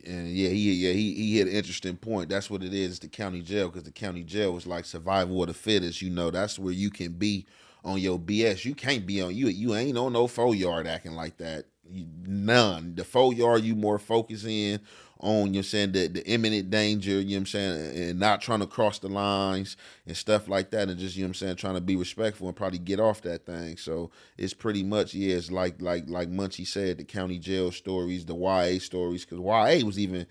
And he hit an interesting point. That's what it is. It's the county jail, because the county jail is like survival of the fittest. You know, that's where you can be on your BS. You can't be on you ain't on no 4-yard acting like that. None. The 4-yard, you more focus in on, you know what I'm saying, the imminent danger, you know what I'm saying, and not trying to cross the lines and stuff like that, and just, you know what I'm saying, trying to be respectful and probably get off that thing. So it's pretty much, yeah, it's like Munchie said, the county jail stories, the YA stories, because YA was even,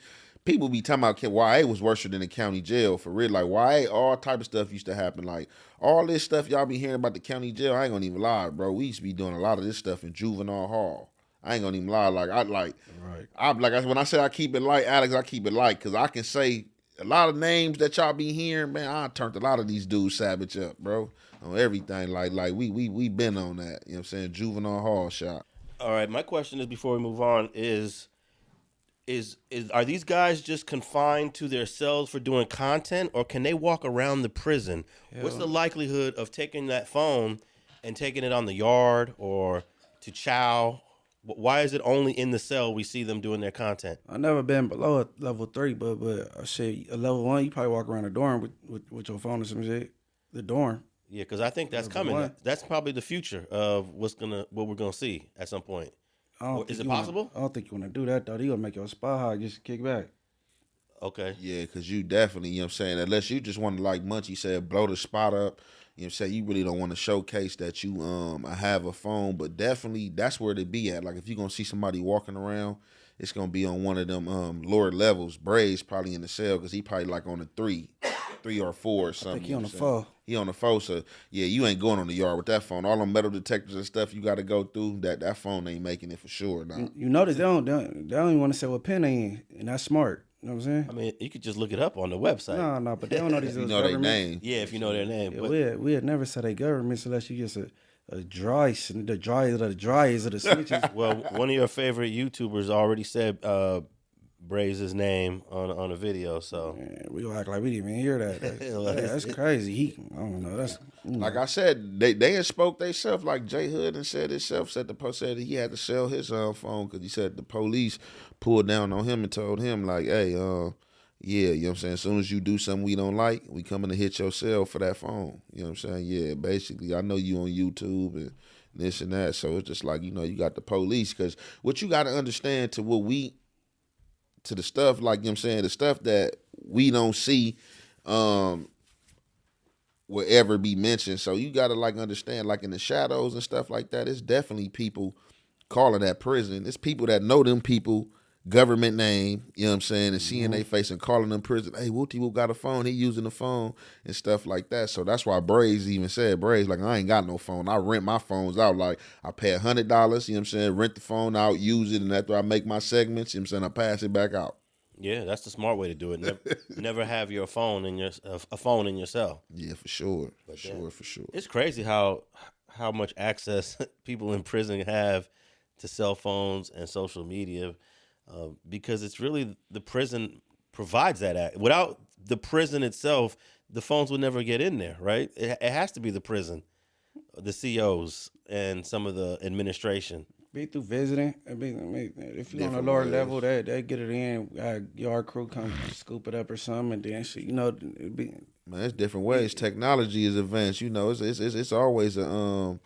people be talking about YA was worse than the county jail, for real. Like YA, all type of stuff used to happen. Like all this stuff y'all be hearing about the county jail, I ain't gonna even lie, bro. We used to be doing a lot of this stuff in juvenile hall. I ain't gonna even lie. When I say I keep it light, Alex, I keep it light, because I can say a lot of names that y'all be hearing, man. I turned a lot of these dudes savage up, bro, on everything. Like we been on that. You know what I'm saying? Juvenile hall shot. All right, my question is, before we move on, is are these guys just confined to their cells for doing content, or can they walk around the prison? What's the likelihood of taking that phone and taking it on the yard or to chow? Why is it only in the cell we see them doing their content? I never been below a level 3, but I said a level 1, you probably walk around the dorm with your phone or some shit. The dorm. Yeah, because I think that's coming. That's probably the future of what we're gonna see at some point. Is it possible? I don't think you want to do that though. They gonna make your spot high, just kick back. Okay. Yeah, because you definitely, you know what I'm saying, unless you just want to, like Munchie said, blow the spot up. You know what I'm saying? You really don't want to showcase that you have a phone, but definitely that's where they be at. Like if you're going to see somebody walking around, it's going to be on one of them lower levels. Braze probably in the cell, because he probably like on the 3 or 4 or something. I think he on the 4. He on the 4, so yeah, you ain't going on the yard with that phone. All them metal detectors and stuff you got to go through, that phone ain't making it for sure. Nah. You notice they don't even want to say what pen they in, and that's smart. You know what I'm saying? I mean, you could just look it up on the website. No, but they don't know these. You know their name. Yeah, if you know their name. Yeah, but we'd never say they governments unless you just a the driest of the snitches. Well, one of your favorite YouTubers already said Braze's name on a video, so Man, we gonna act like we didn't even hear that. That's crazy. I don't know. That's like I said, they had spoke themselves, like J Hood and said himself, said that he had to sell his phone because he said the police pulled down on him and told him like, hey, yeah, you know what I'm saying, as soon as you do something we don't like, we coming to hit your cell for that phone. You know what I'm saying? Yeah, basically, I know you on YouTube and this and that, so it's just like, you know, you got the police, because what you got to understand to the stuff, like, you know what I'm saying, the stuff that we don't see will ever be mentioned. So you gotta like understand, like in the shadows and stuff like that, it's definitely people calling that prison. It's people that know them people, government name, you know what I'm saying, and seeing they face and calling them prison. Hey, Wooty Woo got a phone, he using the phone and stuff like that. So that's why Braze even said, like, I ain't got no phone. I rent my phones out. Like, I pay $100, you know what I'm saying, rent the phone out, use it, and after I make my segments, you know what I'm saying, I pass it back out. yeah, that's the smart way to do it. Never have your phone in a phone in your cell. Yeah, for sure. For sure. It's crazy how much access people in prison have to cell phones and social media, because it's really the prison provides that. Without the prison itself, the phones would never get in there, right? It has to be the prison, the COs, and some of the administration. Be through visiting. I mean, if you're on a Different lower ways. level, they get it in. Yard crew come scoop it up or something, and then shit, you know, it'd be. Man, it's different ways. Technology is advanced. You know, it's always an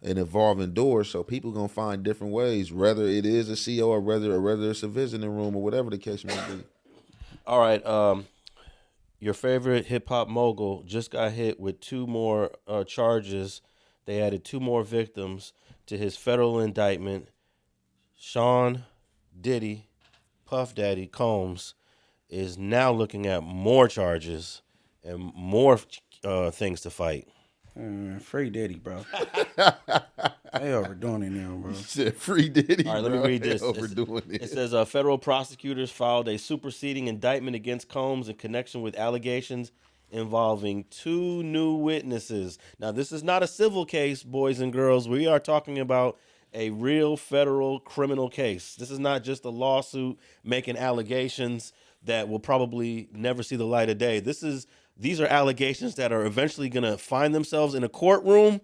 evolving door. So people gonna find different ways, whether it is a CO or whether it's a visiting room or whatever the case may be. All right, your favorite hip hop mogul just got hit with 2 more charges. They added 2 more victims to his federal indictment. Sean Diddy, Puff Daddy Combs, is now looking at more charges and more things to fight. Free Diddy, bro. They overdoing it now, bro. He said free Diddy. All right, let bro. me read They this. Overdoing It says federal prosecutors filed a superseding indictment against Combs in connection with allegations involving 2 new witnesses. Now, this is not a civil case, boys and girls. We are talking about a real federal criminal case. This is not just a lawsuit making allegations that will probably never see the light of day. These are allegations that are eventually going to find themselves in a courtroom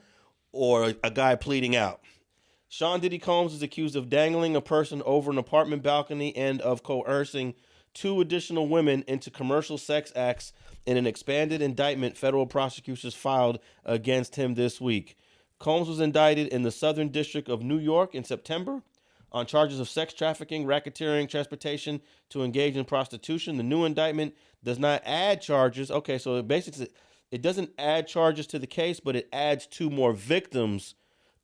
or a guy pleading out. Sean Diddy Combs is accused of dangling a person over an apartment balcony and of coercing 2 additional women into commercial sex acts in an expanded indictment federal prosecutors filed against him this week. Combs was indicted in the Southern District of New York in September on charges of sex trafficking, racketeering, transportation to engage in prostitution. The new indictment does not add charges. Okay, so it doesn't add charges to the case, but it adds 2 more victims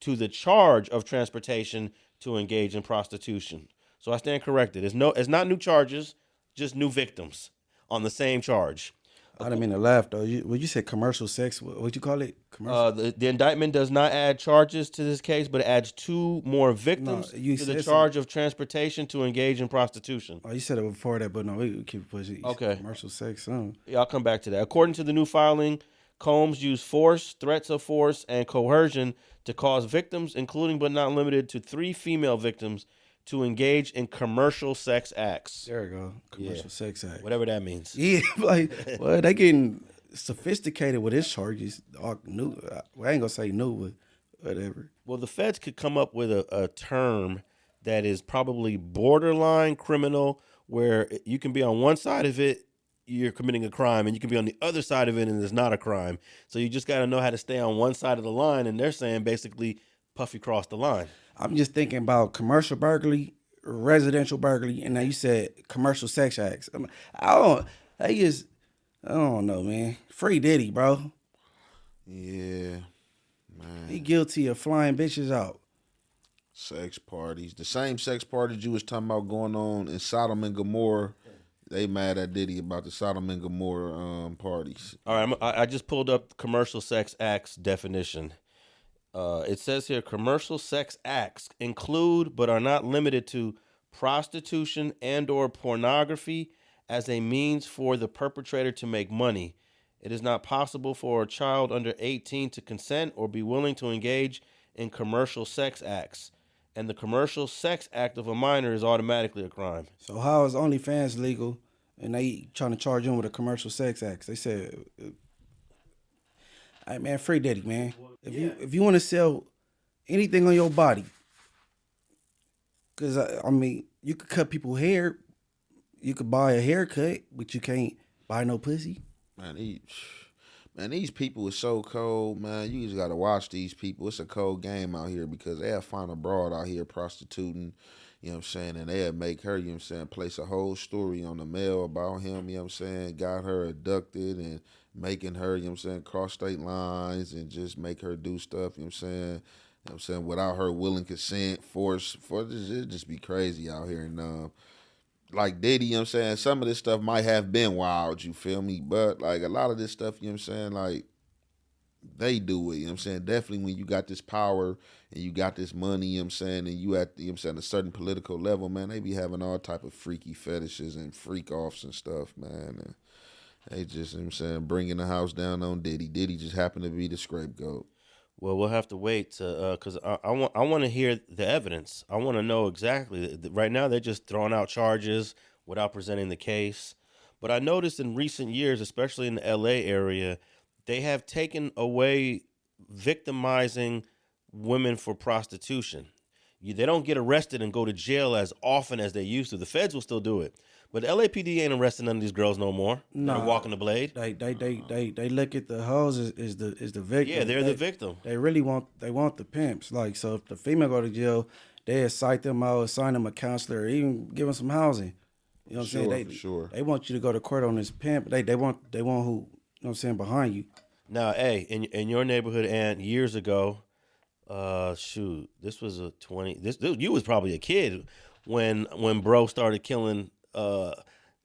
to the charge of transportation to engage in prostitution. So I stand corrected. It's not new charges, just new victims on the same charge. I didn't mean to laugh though. You said commercial sex? What'd you call it? Commercial. The indictment does not add charges to this case, but it adds 2 more victims to the charge of transportation to engage in prostitution. Oh, you said it before that, but no, we keep pushing. Okay. Commercial sex. Huh? Yeah, I'll come back to that. According to the new filing, Combs used force, threats of force, and coercion to cause victims, including but not limited to 3 female victims, to engage in commercial sex acts. There we go. Commercial sex act. Whatever that means. Yeah, like, well, they getting sophisticated with his charges. New, I ain't gonna say new, but whatever. Well, the feds could come up with a term that is probably borderline criminal, where you can be on one side of it, you're committing a crime, and you can be on the other side of it, and it's not a crime. So you just got to know how to stay on one side of the line, and they're saying basically Puffy crossed the line. I'm just thinking about commercial burglary, residential burglary, and now you said commercial sex acts. I don't know, man. Free Diddy, bro. Yeah, man. He guilty of flying bitches out. Sex parties. The same sex parties you was talking about going on in Sodom and Gomorrah. They mad at Diddy about the Sodom and Gomorrah parties. All right, I just pulled up commercial sex acts definition. It says here, commercial sex acts include but are not limited to prostitution and or pornography as a means for the perpetrator to make money. It is not possible for a child under 18 to consent or be willing to engage in commercial sex acts. And the commercial sex act of a minor is automatically a crime. So how is OnlyFans legal and they trying to charge him with a commercial sex act? They said, hey, man, free Diddy, man. If you want to sell anything on your body, because, I mean, you could cut people's hair. You could buy a haircut, but you can't buy no pussy. Man, these people are so cold, man. You just got to watch these people. It's a cold game out here because they'll find a broad out here prostituting, you know what I'm saying, and they'll make her, you know what I'm saying, place a whole story on the mail about him, you know what I'm saying, got her abducted and making her, you know what I'm saying, cross state lines and just make her do stuff, you know what I'm saying, without her willing consent, force, it just be crazy out here. And like Diddy, you know what I'm saying, some of this stuff might have been wild, you feel me? But like a lot of this stuff, you know what I'm saying, like they do it, you know what I'm saying? Definitely when you got this power and you got this money, you know what I'm saying, and you at, you know what I'm saying, a certain political level, man, they be having all type of freaky fetishes and freak offs and stuff, man. And they just, you know what I'm saying, bringing the house down on Diddy. Diddy just happened to be the scapegoat. Well, we'll have to wait to because I want to hear the evidence. I want to know exactly. Right now, they're just throwing out charges without presenting the case. But I noticed in recent years, especially in the L.A. area, they have taken away victimizing women for prostitution. They don't get arrested and go to jail as often as they used to. The feds will still do it. But the LAPD ain't arresting none of these girls no more. No, they're walking the blade. They look at the hoes as the victim. Yeah, they're the victim. They really want the pimps. Like, so if the female go to jail, they cite them out, assign them a counselor, or even give them some housing. You know what I'm saying? Sure. They want you to go to court on this pimp. They want who, you know what I'm saying, behind you. Now, hey, in your neighborhood, and years ago, this was you was probably a kid when bro started killing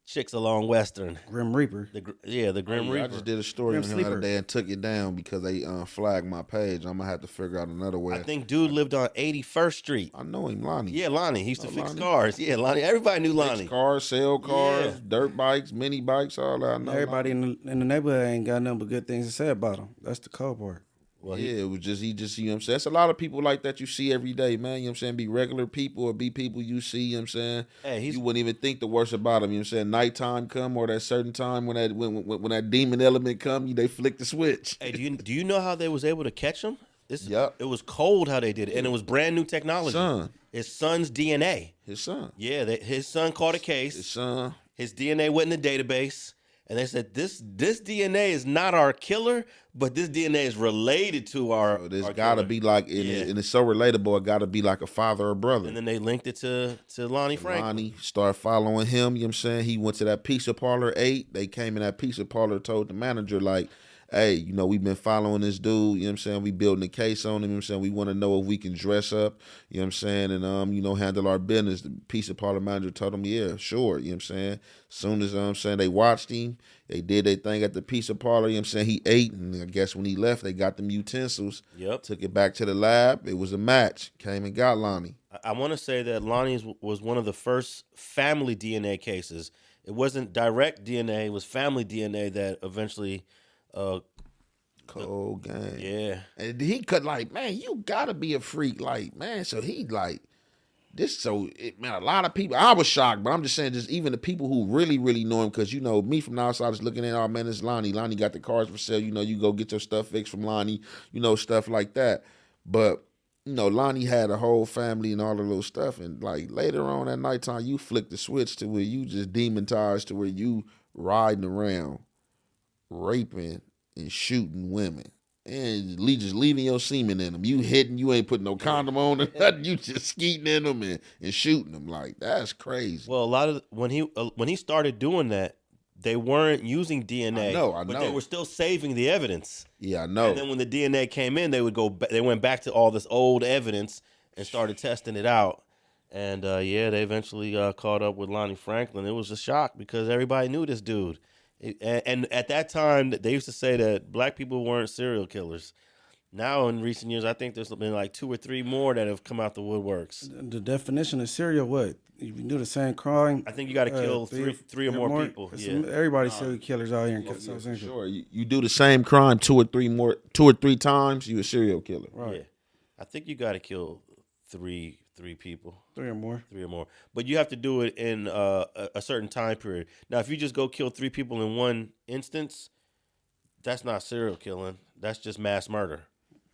chicks along Western. Grim Reaper. The Grim I Reaper. just did a story on Grim him the other Sleeper. day and took it down because they flagged my page. I'm gonna have to figure out another way. I think dude lived on 81st Street. I know him, Lonnie. Yeah, Lonnie. He used to fix Lonnie. cars. Yeah, Lonnie. Everybody knew Lonnie. Fix cars, sell cars, Yeah. dirt bikes, mini bikes, all that. I know Everybody in the neighborhood ain't got nothing but good things to say about him. That's the cold part. Well, yeah, it was just, you know what I'm saying? It's a lot of people like that you see every day, man. You know what I'm saying? Be regular people or be people you see, you know what I'm saying? Hey, you wouldn't even think the worst about them, you know what I'm saying? Nighttime come or that certain time when that demon element come, they flick the switch. Hey, do you know how they was able to catch him? Yep. It was cold how they did it, and it was brand new technology. His son's DNA. His son. Yeah, his son caught a case. His son. His DNA went in the database, and they said this DNA is not our killer, but this DNA is related to our. So there's our got to killer. be like, and it's so relatable, it got to be like a father or brother. And then they linked it to Lonnie Franklin. Lonnie started following him, you know what I'm saying? He went to that pizza parlor, ate. They came in that pizza parlor, told the manager, like, hey, you know, we've been following this dude, you know what I'm saying? We building a case on him, you know what I'm saying? We want to know if we can dress up, you know what I'm saying? And, you know, handle our business. The pizza parlor manager told him, yeah, sure, you know what I'm saying? Soon as, I'm saying, they watched him, they did their thing at the pizza parlor, you know what I'm saying? He ate, and I guess when he left, they got them utensils. Yep. Took it back to the lab. It was a match. Came and got Lonnie. I want to say that Lonnie's was one of the first family DNA cases. It wasn't direct DNA, it was family DNA that eventually... Cold game. Yeah. And he could, like, man, you gotta be a freak, like, man. So he like this. So man, a lot of people. I was shocked, but I'm just saying, just even the people who really, really know him, because you know me from the outside is looking at, oh man, it's Lonnie. Lonnie got the cars for sale. You know, you go get your stuff fixed from Lonnie. You know, stuff like that. But you know, Lonnie had a whole family and all the little stuff. And like later on at nighttime, you flick the switch to where you just demonetized to where you riding around, raping and shooting women. And just leaving your semen in them. You hitting, you ain't putting no condom on or nothing. You just skeeting in them and shooting them. Like, that's crazy. Well, a lot of when he started doing that, they weren't using DNA. I know. But they were still saving the evidence. Yeah, I know. And then when the DNA came in, they went back to all this old evidence and started testing it out. And they eventually caught up with Lonnie Franklin. It was a shock because everybody knew this dude. And at that time, they used to say that black people weren't serial killers. Now, in recent years, I think there's been like 2 or 3 more that have come out the woodworks. The definition of serial, what? If you do the same crime, I think you got to kill three or more people. Yeah, everybody's serial killers out here in South Central. Sure, you do the same crime 2 or 3 times, you a serial killer. Right. Yeah. I think you got to kill three people. 3 or more. 3 or more. But you have to do it in a certain time period. Now, if you just go kill 3 people in one instance, that's not serial killing. That's just mass murder.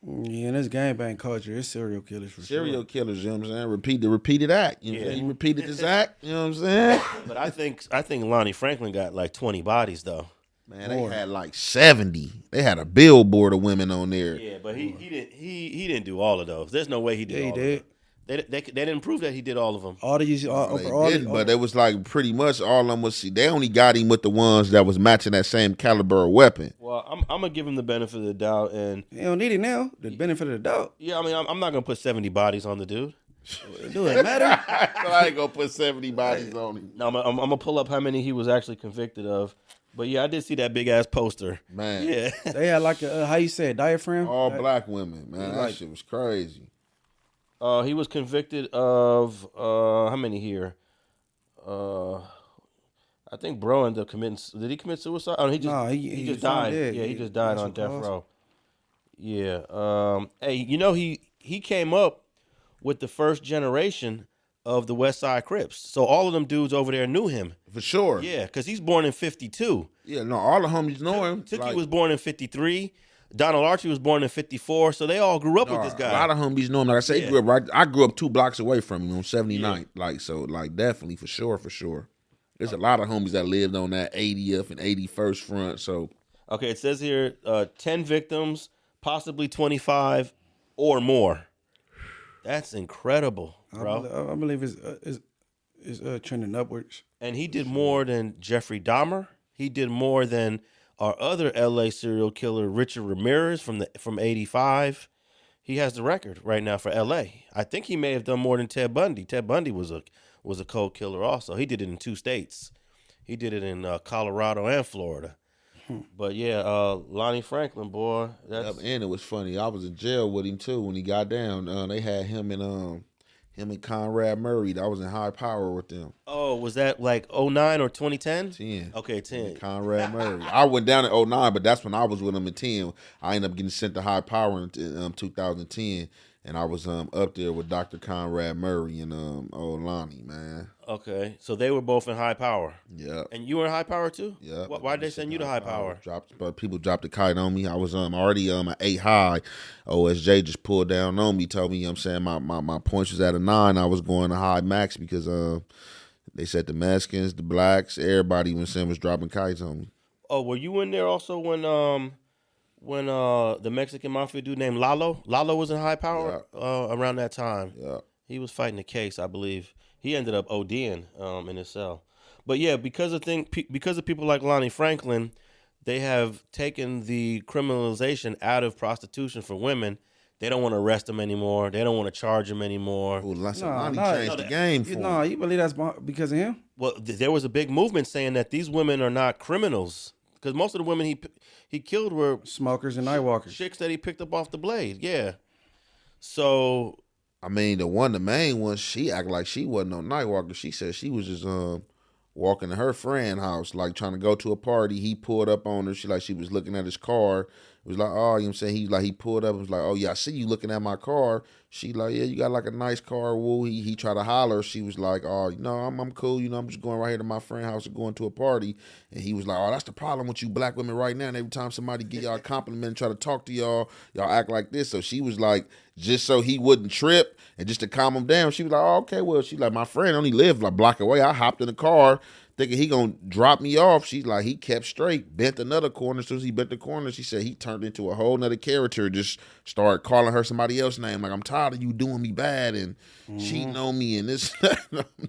Yeah, in this gangbang culture, it's serial killers for Serial sure. killers, you know what I'm saying? Repeated act. You know what I'm saying? You repeated this act, you know what I'm saying? But I think Lonnie Franklin got like 20 bodies though. Man, they had like 70. They had a billboard of women on there. Yeah, but he didn't do all of those. There's no way he did Yeah, he all did. of them. They didn't prove that he did all of them. All these, But it was like pretty much all of them was. They only got him with the ones that was matching that same caliber of weapon. Well, I'm gonna give him the benefit of the doubt, and you don't need it now. The benefit of the doubt. yeah, I mean, I'm not gonna put 70 bodies on the dude. Do it matter? So I ain't gonna put 70 bodies on him. No, I'm gonna pull up how many he was actually convicted of. But yeah, I did see that big ass poster. Man, Yeah, They had like a how you say it, diaphragm. all black women, man. That like- shit was crazy. he was convicted of how many here? I think bro ended up committing. Did he commit suicide? Oh, he just No, he he just was found died. dead. Yeah, he just died on death Natural cause. row. Yeah. Hey, you know he came up with the first generation of the Westside Crips. So all of them dudes over there knew him. For sure. Yeah, because he's born in 52. Yeah, no, all the homies know him. Tookie Like, was born in 53. Donald Archie was born in 54. So they all grew up with this guy. A lot of homies know him. Like I said, Yeah. he grew up right. I grew up 2 blocks away from him on 79th. Like, so, like, definitely, for sure. There's a lot of homies that lived on that 80th and 81st front. So, Okay, it says here 10 victims, possibly 25 or more. That's incredible, bro. I believe it's trending upwards. And he did more than Jeffrey Dahmer. He did more than our other LA serial killer, Richard Ramirez from 85. He has the record right now for LA. I think he may have done more than Ted Bundy. Ted Bundy was a cold killer also. He did it in 2 states. He did it in Colorado and Florida. But yeah, Lonnie Franklin, boy, that's Yep, and it was funny. I was in jail with him too when he got down. They had him and Conrad Murray. I was in high power with them. oh, was that like 09 or 2010? 10. Okay, 10. And Conrad Murray. I went down in 09, but that's when I was with him in 10. I ended up getting sent to high power in 2010, and I was up there with Dr. Conrad Murray and old Lonnie, man. Okay, so they were both in high power. Yeah. And you were in high power too? Yeah. Why'd they send you to high power? But people dropped the kite on me. I was already at 8 high. OSJ just pulled down on me, told me, you know what I'm saying, my points was at a 9. I was going to high max because they said the Mexicans, the blacks, everybody was dropping kites on me. Oh, were you in there also when the Mexican mafia dude named Lalo was in high power around that time? Yeah. He was fighting a case, I believe. He ended up ODing in his cell. But yeah, because of people like Lonnie Franklin, they have taken the criminalization out of prostitution for women. They don't want to arrest them anymore. They don't want to charge them anymore. Ooh, Lonnie changed the game for him. You believe that's because of him? Well, there was a big movement saying that these women are not criminals because most of the women he killed were Smokers and night walkers. chicks that he picked up off the blade. Yeah. So I mean, the main one, she acted like she wasn't no night walker. She said she was just walking to her friend's house, like trying to go to a party. He pulled up on her. She was looking at his car. It was like, oh, you know what I'm saying? He pulled up and was like, oh, yeah, I see you looking at my car. She like, yeah, you got like a nice car. Woo. He tried to holler. She was like, oh, no, I'm cool. You know, I'm just going right here to my friend's house and going to a party. And he was like, oh, that's the problem with you black women right now. And every time somebody give y'all a compliment and try to talk to y'all act like this. So she was like, just so he wouldn't trip and just to calm him down, she was like, oh, okay, well, she like, my friend only lived like a block away. I hopped in the car thinking he gonna drop me off. She's like, he kept straight, bent another corner. As soon as he bent the corner, she said he turned into a whole nother character, just started calling her somebody else's name. Like, I'm tired of you doing me bad and cheating on me and this.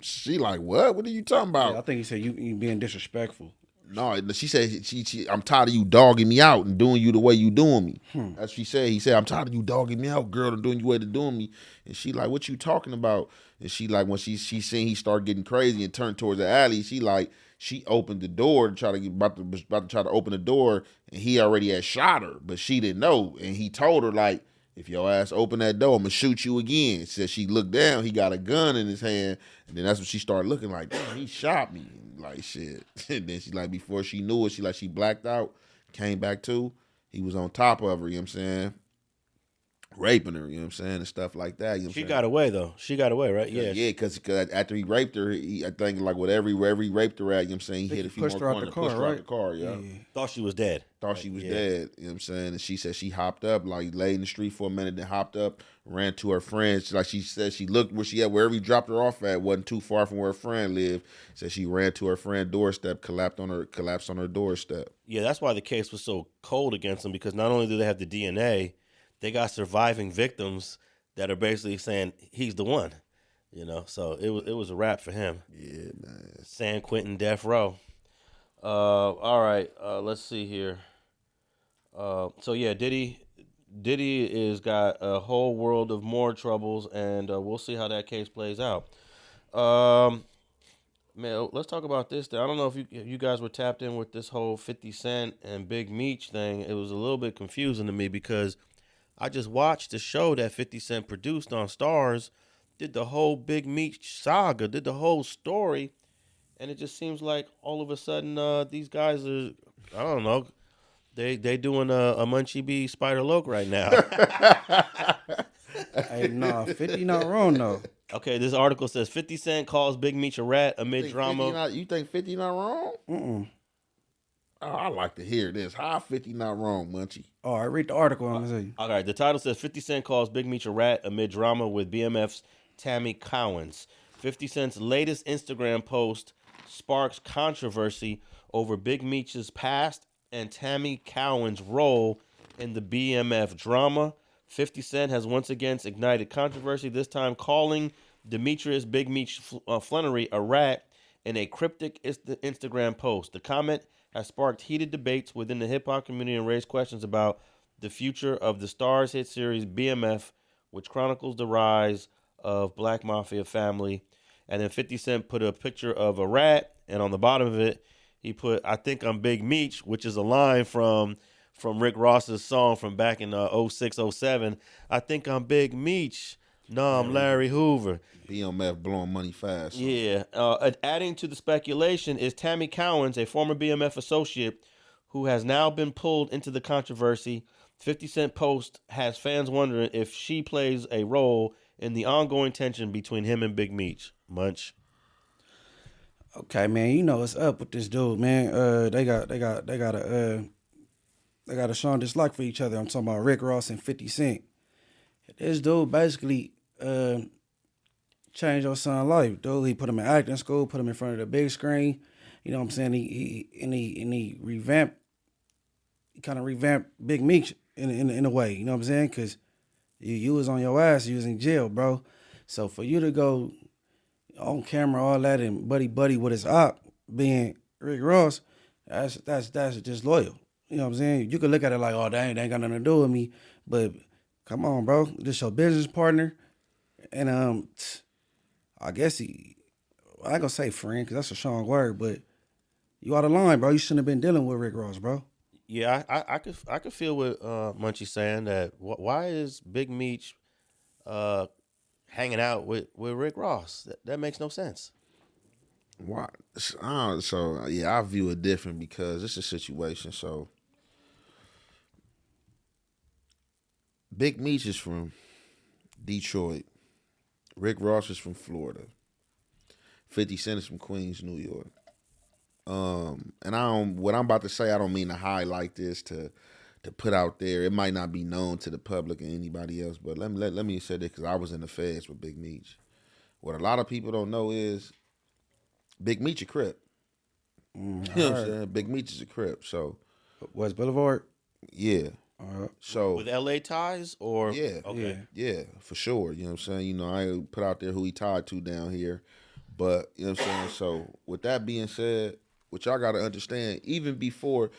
She like, what? What are you talking about? Yeah, I think he said you being disrespectful. No, she said, she I'm tired of you dogging me out and doing you the way you doing me. That's what she said. He said, I'm tired of you dogging me out, girl, and doing you the way to doing me. And she like, what you talking about? And she like, when she seen he started getting crazy and turned towards the alley, she opened the door to try to get about to try to open the door, and he already had shot her, but she didn't know. And he told her, like, if your ass open that door, I'm gonna shoot you again. Said she looked down, he got a gun in his hand, and then that's when she started looking like, damn, he shot me. Like, shit. And then she like, before she knew it, she blacked out, came back to, he was on top of her, you know what I'm saying? Raping her, you know what I'm saying, and stuff like that. You know what she I'm got away though. She got away, right? Yeah. Yeah, because after he raped her, I think like wherever he raped her at, you know what I'm saying, he hit a few more corners, pushed her out the car, yeah. Thought she was dead. Thought she was dead, you know what I'm saying? And she said she hopped up, like laid in the street for a minute, then hopped up, ran to her friends. Like she said, she looked where she at, wherever he dropped her off at, wasn't too far from where her friend lived. Said she ran to her friend's doorstep, collapsed on her doorstep. Yeah, that's why the case was so cold against him, because not only do they have the DNA, they got surviving victims that are basically saying he's the one, you know. So it was a wrap for him. Yeah, man. San Quentin death row. All right, let's see here. So yeah, Diddy is got a whole world of more troubles, and we'll see how that case plays out. Man, let's talk about this thing. I don't know if you guys were tapped in with this whole 50 Cent and Big Meech thing. It was a little bit confusing to me because I just watched the show that 50 Cent produced on Stars, did the whole Big Meech saga, did the whole story, and it just seems like all of a sudden these guys are, I don't know, they doing a Munchie B Spider Loke right now. Hey, nah, 50 not wrong though. Okay, this article says 50 Cent calls Big Meech a rat amid drama. You think 50 not wrong? Mm-mm. Oh, I like to hear this. How 50 not wrong, Munchie? Oh, I read the article. I'm gonna tell you. All right, the title says 50 Cent calls Big Meech a rat amid drama with BMF's Tammy Cowens. 50 Cent's latest Instagram post sparks controversy over Big Meech's past and Tammy Cowens' role in the BMF drama. 50 Cent has once again ignited controversy, this time calling Demetrius Big Meech Flenory a rat in a cryptic Instagram post. The comment has sparked heated debates within the hip-hop community and raised questions about the future of the Stars hit series BMF, which chronicles the rise of Black Mafia family. And then 50 Cent put a picture of a rat And on the bottom of it, he put, "I think I'm Big Meech," which is a line from Rick Ross's song from back in 06, 07. "I think I'm Big Meech. No, I'm Larry Hoover." BMF blowing money fast. Yeah. Adding to the speculation is Tammy Cowens, a former BMF associate who has now been pulled into the controversy. 50 Cent post has fans wondering if she plays a role in the ongoing tension between him and Big Meech. Munch. Okay, man, you know what's up with this dude, man. They got a strong dislike for each other. I'm talking about Rick Ross and 50 Cent. This dude basically changed your son's life. Dude, he put him in acting school, put him in front of the big screen. You know what I'm saying? He revamped. He kind of revamped Big Meech in a way. You know what I'm saying? Because you was on your ass. You was in jail, bro. So for you to go on camera, all that, and buddy with his op being Rick Ross, that's just loyal. You know what I'm saying? You could look at it like, oh, they ain't got nothing to do with me, but come on, bro, this your business partner, and I guess I ain't gonna say friend because that's a strong word, but you out of line, bro. You shouldn't have been dealing with Rick Ross, bro. Yeah, I could feel what Munchie saying that. Why is Big Meech hanging out with Rick Ross? That makes no sense. Why? So yeah, I view it different because it's a situation. So Big Meech is from Detroit. Rick Ross is from Florida. 50 Cent is from Queens, New York. And what I'm about to say, I don't mean to highlight this to put out there. It might not be known to the public or anybody else, but let me say this because I was in the feds with Big Meech. What a lot of people don't know is Big Meech a Crip. You know what I'm saying? Big Meech is a Crip. So West Boulevard? Yeah. So with LA ties or yeah, okay, yeah, for sure. You know what I'm saying? You know, I ain't put out there who he tied to down here, but you know what I'm saying. So with that being said, what y'all got to understand, even before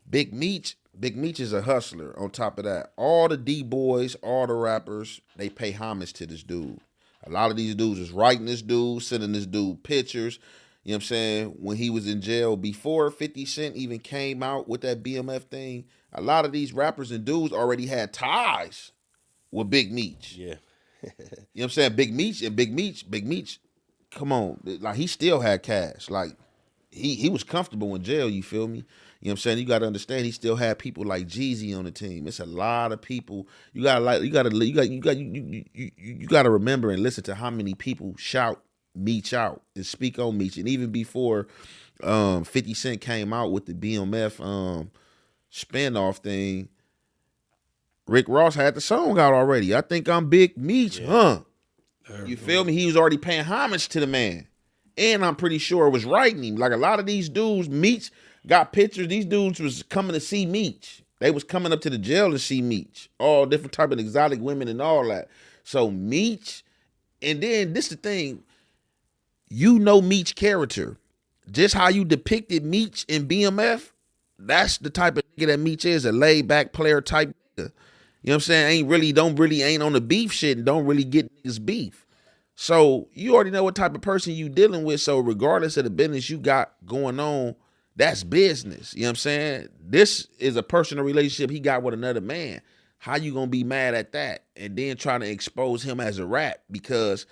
Big Meech is a hustler. On top of that, all the D-boys, all the rappers, they pay homage to this dude. A lot of these dudes is writing this dude, sending this dude pictures. You know what I'm saying? When he was in jail, before 50 Cent even came out with that BMF thing, a lot of these rappers and dudes already had ties with Big Meech. yeah. You know what I'm saying? Big Meech, come on. Like, he still had cash. Like, he was comfortable in jail, you feel me? You know what I'm saying? You got to understand, he still had people like Jeezy on the team. It's a lot of people. You got to remember and listen to how many people shout Meech out and speak on Meech. And even before 50 Cent came out with the BMF spinoff thing, Rick Ross had the song out already. I think I'm Big Meech, huh? You feel me? He was already paying homage to the man. And I'm pretty sure it was writing him. Like, a lot of these dudes, Meech got pictures. These dudes was coming to see Meech. They was coming up to the jail to see Meech. All different type of exotic women and all that. So Meech, and then this is the thing, you know Meech character. Just how you depicted Meech in BMF, that's the type of nigga that Meech is, a laid back player type nigga. You know what I'm saying? Ain't on the beef shit and don't really get niggas beef. So you already know what type of person you dealing with. So regardless of the business you got going on, that's business. You know what I'm saying? This is a personal relationship he got with another man. How you gonna be mad at that and then trying to expose him as a rat because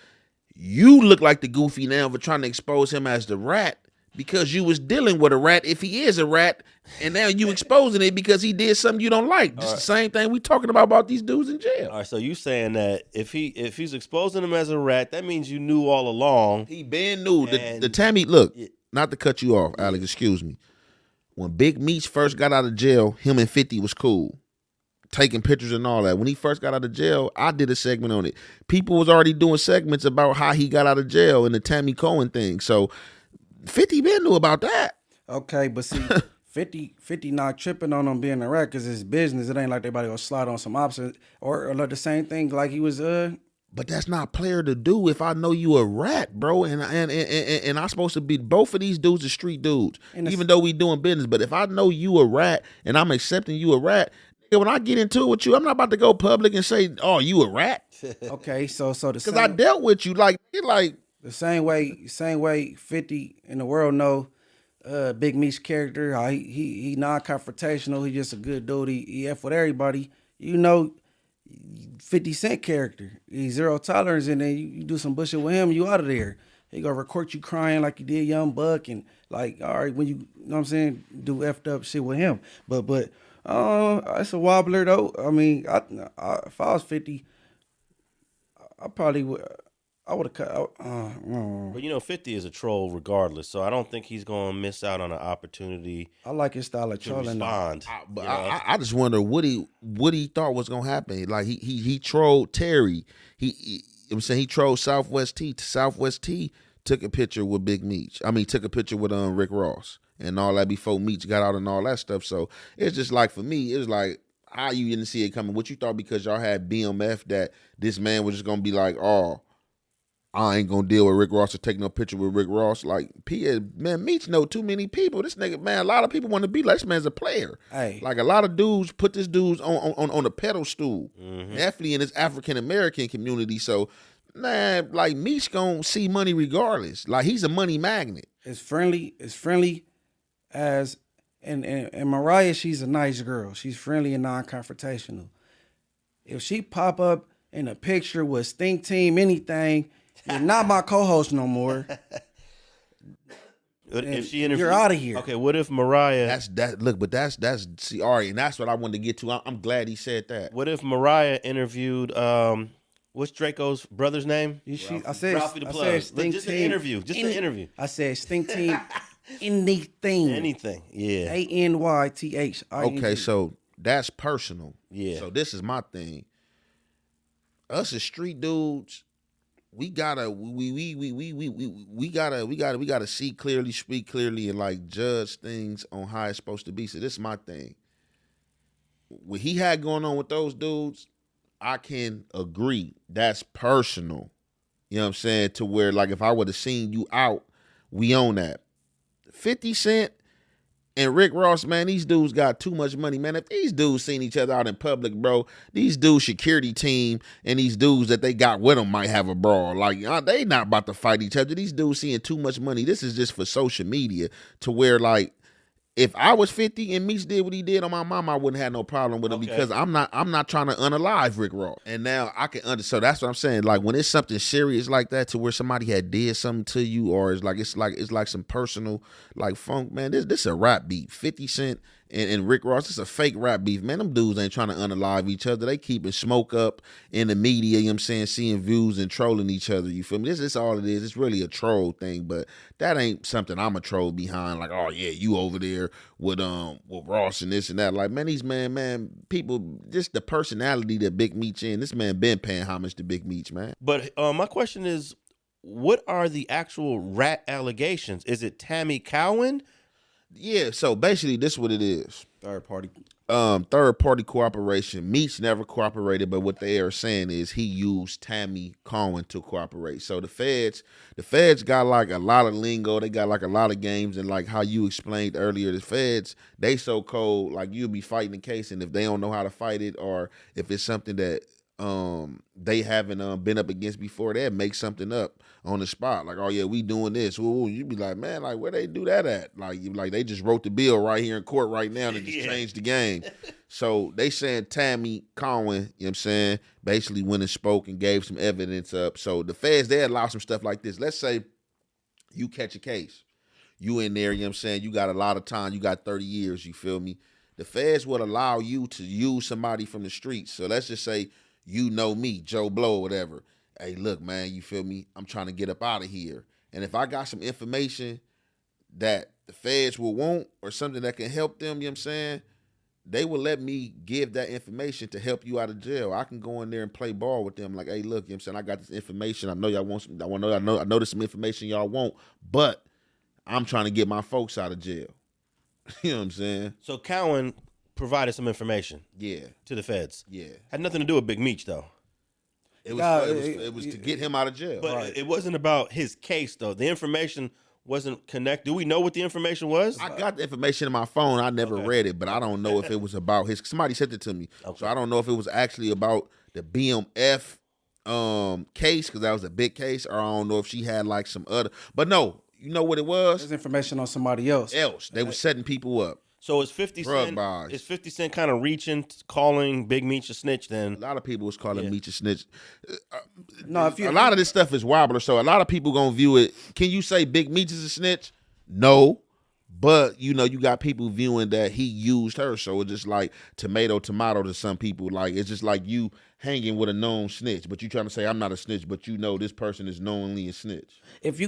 you look like the goofy now for trying to expose him as the rat because you was dealing with a rat if he is a rat, and now you exposing it because he did something you don't like. Just the same thing we talking about these dudes in jail. All right, so you saying that if he's exposing him as a rat, that means you knew all along. He been knew. The Tammy, look, not to cut you off, Alex, excuse me. When Big Meech first got out of jail, him and 50 was cool. Taking pictures and all that. When he first got out of jail, I did a segment on it. People was already doing segments about how he got out of jail and the Tammy Cohen thing. So 50 been knew about that. Okay, but see, 50 not tripping on him being a rat because it's business. It ain't like everybody gonna slide on some opposite or like the same thing like he was But that's not player to do if I know you a rat, bro. And I'm supposed to be, both of these dudes are street dudes, even though we doing business. But if I know you a rat and I'm accepting you a rat, when I get into it with you, I'm not about to go public and say, "Oh, you a rat." Okay, so the because I dealt with you like the same way 50 in the world know Big Meech character, how he non-confrontational. He just a good dude. He F with everybody. 50 Cent character. He's zero tolerance, and then you do some bullshit with him, you out of there. He gonna record you crying like you did Young Buck, and like, all right, when you know what I'm saying, do effed up shit with him. But it's a wobbler though. I mean, if I was 50, I probably would. I would have cut out. But 50 is a troll regardless, so I don't think he's gonna miss out on an opportunity. I like his style of to trolling. respond. I just wonder what he thought was gonna happen. Like he trolled Terry. I'm saying he trolled Southwest T. Southwest T took a picture with Big Meech. I mean, took a picture with Rick Ross and all that before Meech got out and all that stuff. So it's just like, for me, it was like, how you didn't see it coming? What you thought because y'all had BMF that this man was just gonna be like, oh, I ain't gonna deal with Rick Ross or take no picture with Rick Ross. Like, man, Meech know too many people. This nigga, man, a lot of people want to be like, this man's a player. Hey. Like, a lot of dudes put this dude on a pedestal, definitely in his African American community. So, man, like, Meech gonna see money regardless. Like, he's a money magnet. As friendly as and Mariah, she's a nice girl. She's friendly and non-confrontational. If she pop up in a picture with Stinc Team, anything, you're not my co-host no more. If she interviewed, you're out of here. Okay, what if Mariah? See, Ari, and that's what I wanted to get to. I'm glad he said that. What if Mariah interviewed? What's Draco's brother's name? I said Ralphie the I Plug. said Stinc Just Team. an interview. Just an interview. I said Stinc Team. Anything. Anything. Yeah. ANYTH. Okay, so that's personal. Yeah. So this is my thing. Us as street dudes, we gotta see clearly, speak clearly, and like judge things on how it's supposed to be. So this is my thing. What he had going on with those dudes, I can agree. That's personal. You know what I'm saying? To where, like, if I would have seen you out, we own that. 50 Cent and Rick Ross, man, these dudes got too much money, man. If these dudes seen each other out in public, bro, these dudes' security team and these dudes that they got with them might have a brawl. Like, they not about to fight each other. These dudes seeing too much money. This is just for social media, to where, like, if I was 50 and Meech did what he did on my mama, I wouldn't have no problem with him, because I'm not trying to unalive Rick Ross. And now I can so that's what I'm saying. Like, when it's something serious like that, to where somebody had did something to you, or it's like some personal, like, funk, man, this a rap beef. 50 Cent and Rick Ross, it's a fake rap beef, man. Them dudes ain't trying to unalive each other. They keeping smoke up in the media, you know what I'm saying, seeing views and trolling each other, you feel me? This is all it is. It's really a troll thing, but that ain't something I'm a troll behind, like, oh yeah, you over there with Ross and this and that. Like, man, these man, people, just the personality that Big Meech in, this man been paying homage to Big Meech, man. But my question is, what are the actual rat allegations? Is it Tammy Cowan? Yeah, so basically this is what it is. Third party cooperation. Meech never cooperated, but what they are saying is he used Tammy Cowan to cooperate. So the feds got like a lot of lingo, they got like a lot of games, and like how you explained earlier, the feds, they so cold, like you'll be fighting a case, and if they don't know how to fight it, or if it's something that they haven't been up against before, they'll make something up on the spot. Like, oh yeah, we doing this. Ooh, you be like, man, like, where they do that at? Like, they just wrote the bill right here in court right now to just change the game. So they saying Tammy Cowan, you know what I'm saying, basically went and spoke and gave some evidence up. So the feds, they allow some stuff like this. Let's say you catch a case. You in there, you know what I'm saying, you got a lot of time, you got 30 years, you feel me? The feds would allow you to use somebody from the streets. So let's just say, you know me, Joe Blow or whatever. Hey, look, man, you feel me? I'm trying to get up out of here. And if I got some information that the feds will want, or something that can help them, you know what I'm saying, they will let me give that information to help you out of jail. I can go in there and play ball with them. Like, hey, look, you know what I'm saying, I got this information. I know y'all want some, I know there's some information y'all want, but I'm trying to get my folks out of jail. You know what I'm saying? So Cowan provided some information, to the feds. Yeah, had nothing to do with Big Meech though. It was to get him out of jail. But it wasn't about his case though. The information wasn't connected. Do we know what the information was? I got the information in my phone. I never read it, but I don't know if it was about his. Somebody sent it to me, so I don't know if it was actually about the BMF case, because that was a big case, or I don't know if she had like some other. But no, you know what it was? There's information on somebody else. They were setting people up. So is 50 Drug Cent? buys. Is 50 Cent kind of reaching, calling Big Meech a snitch? Then A lot of people was calling Meech a snitch. No, if you A lot of this stuff is wobbler, so a lot of people gonna view it. Can you say Big Meech is a snitch? No. But, you know, you got people viewing that he used her. So it's just like tomato to some people. Like, it's just like you hanging with a known snitch. But you trying to say, I'm not a snitch, but you know this person is knowingly a snitch. if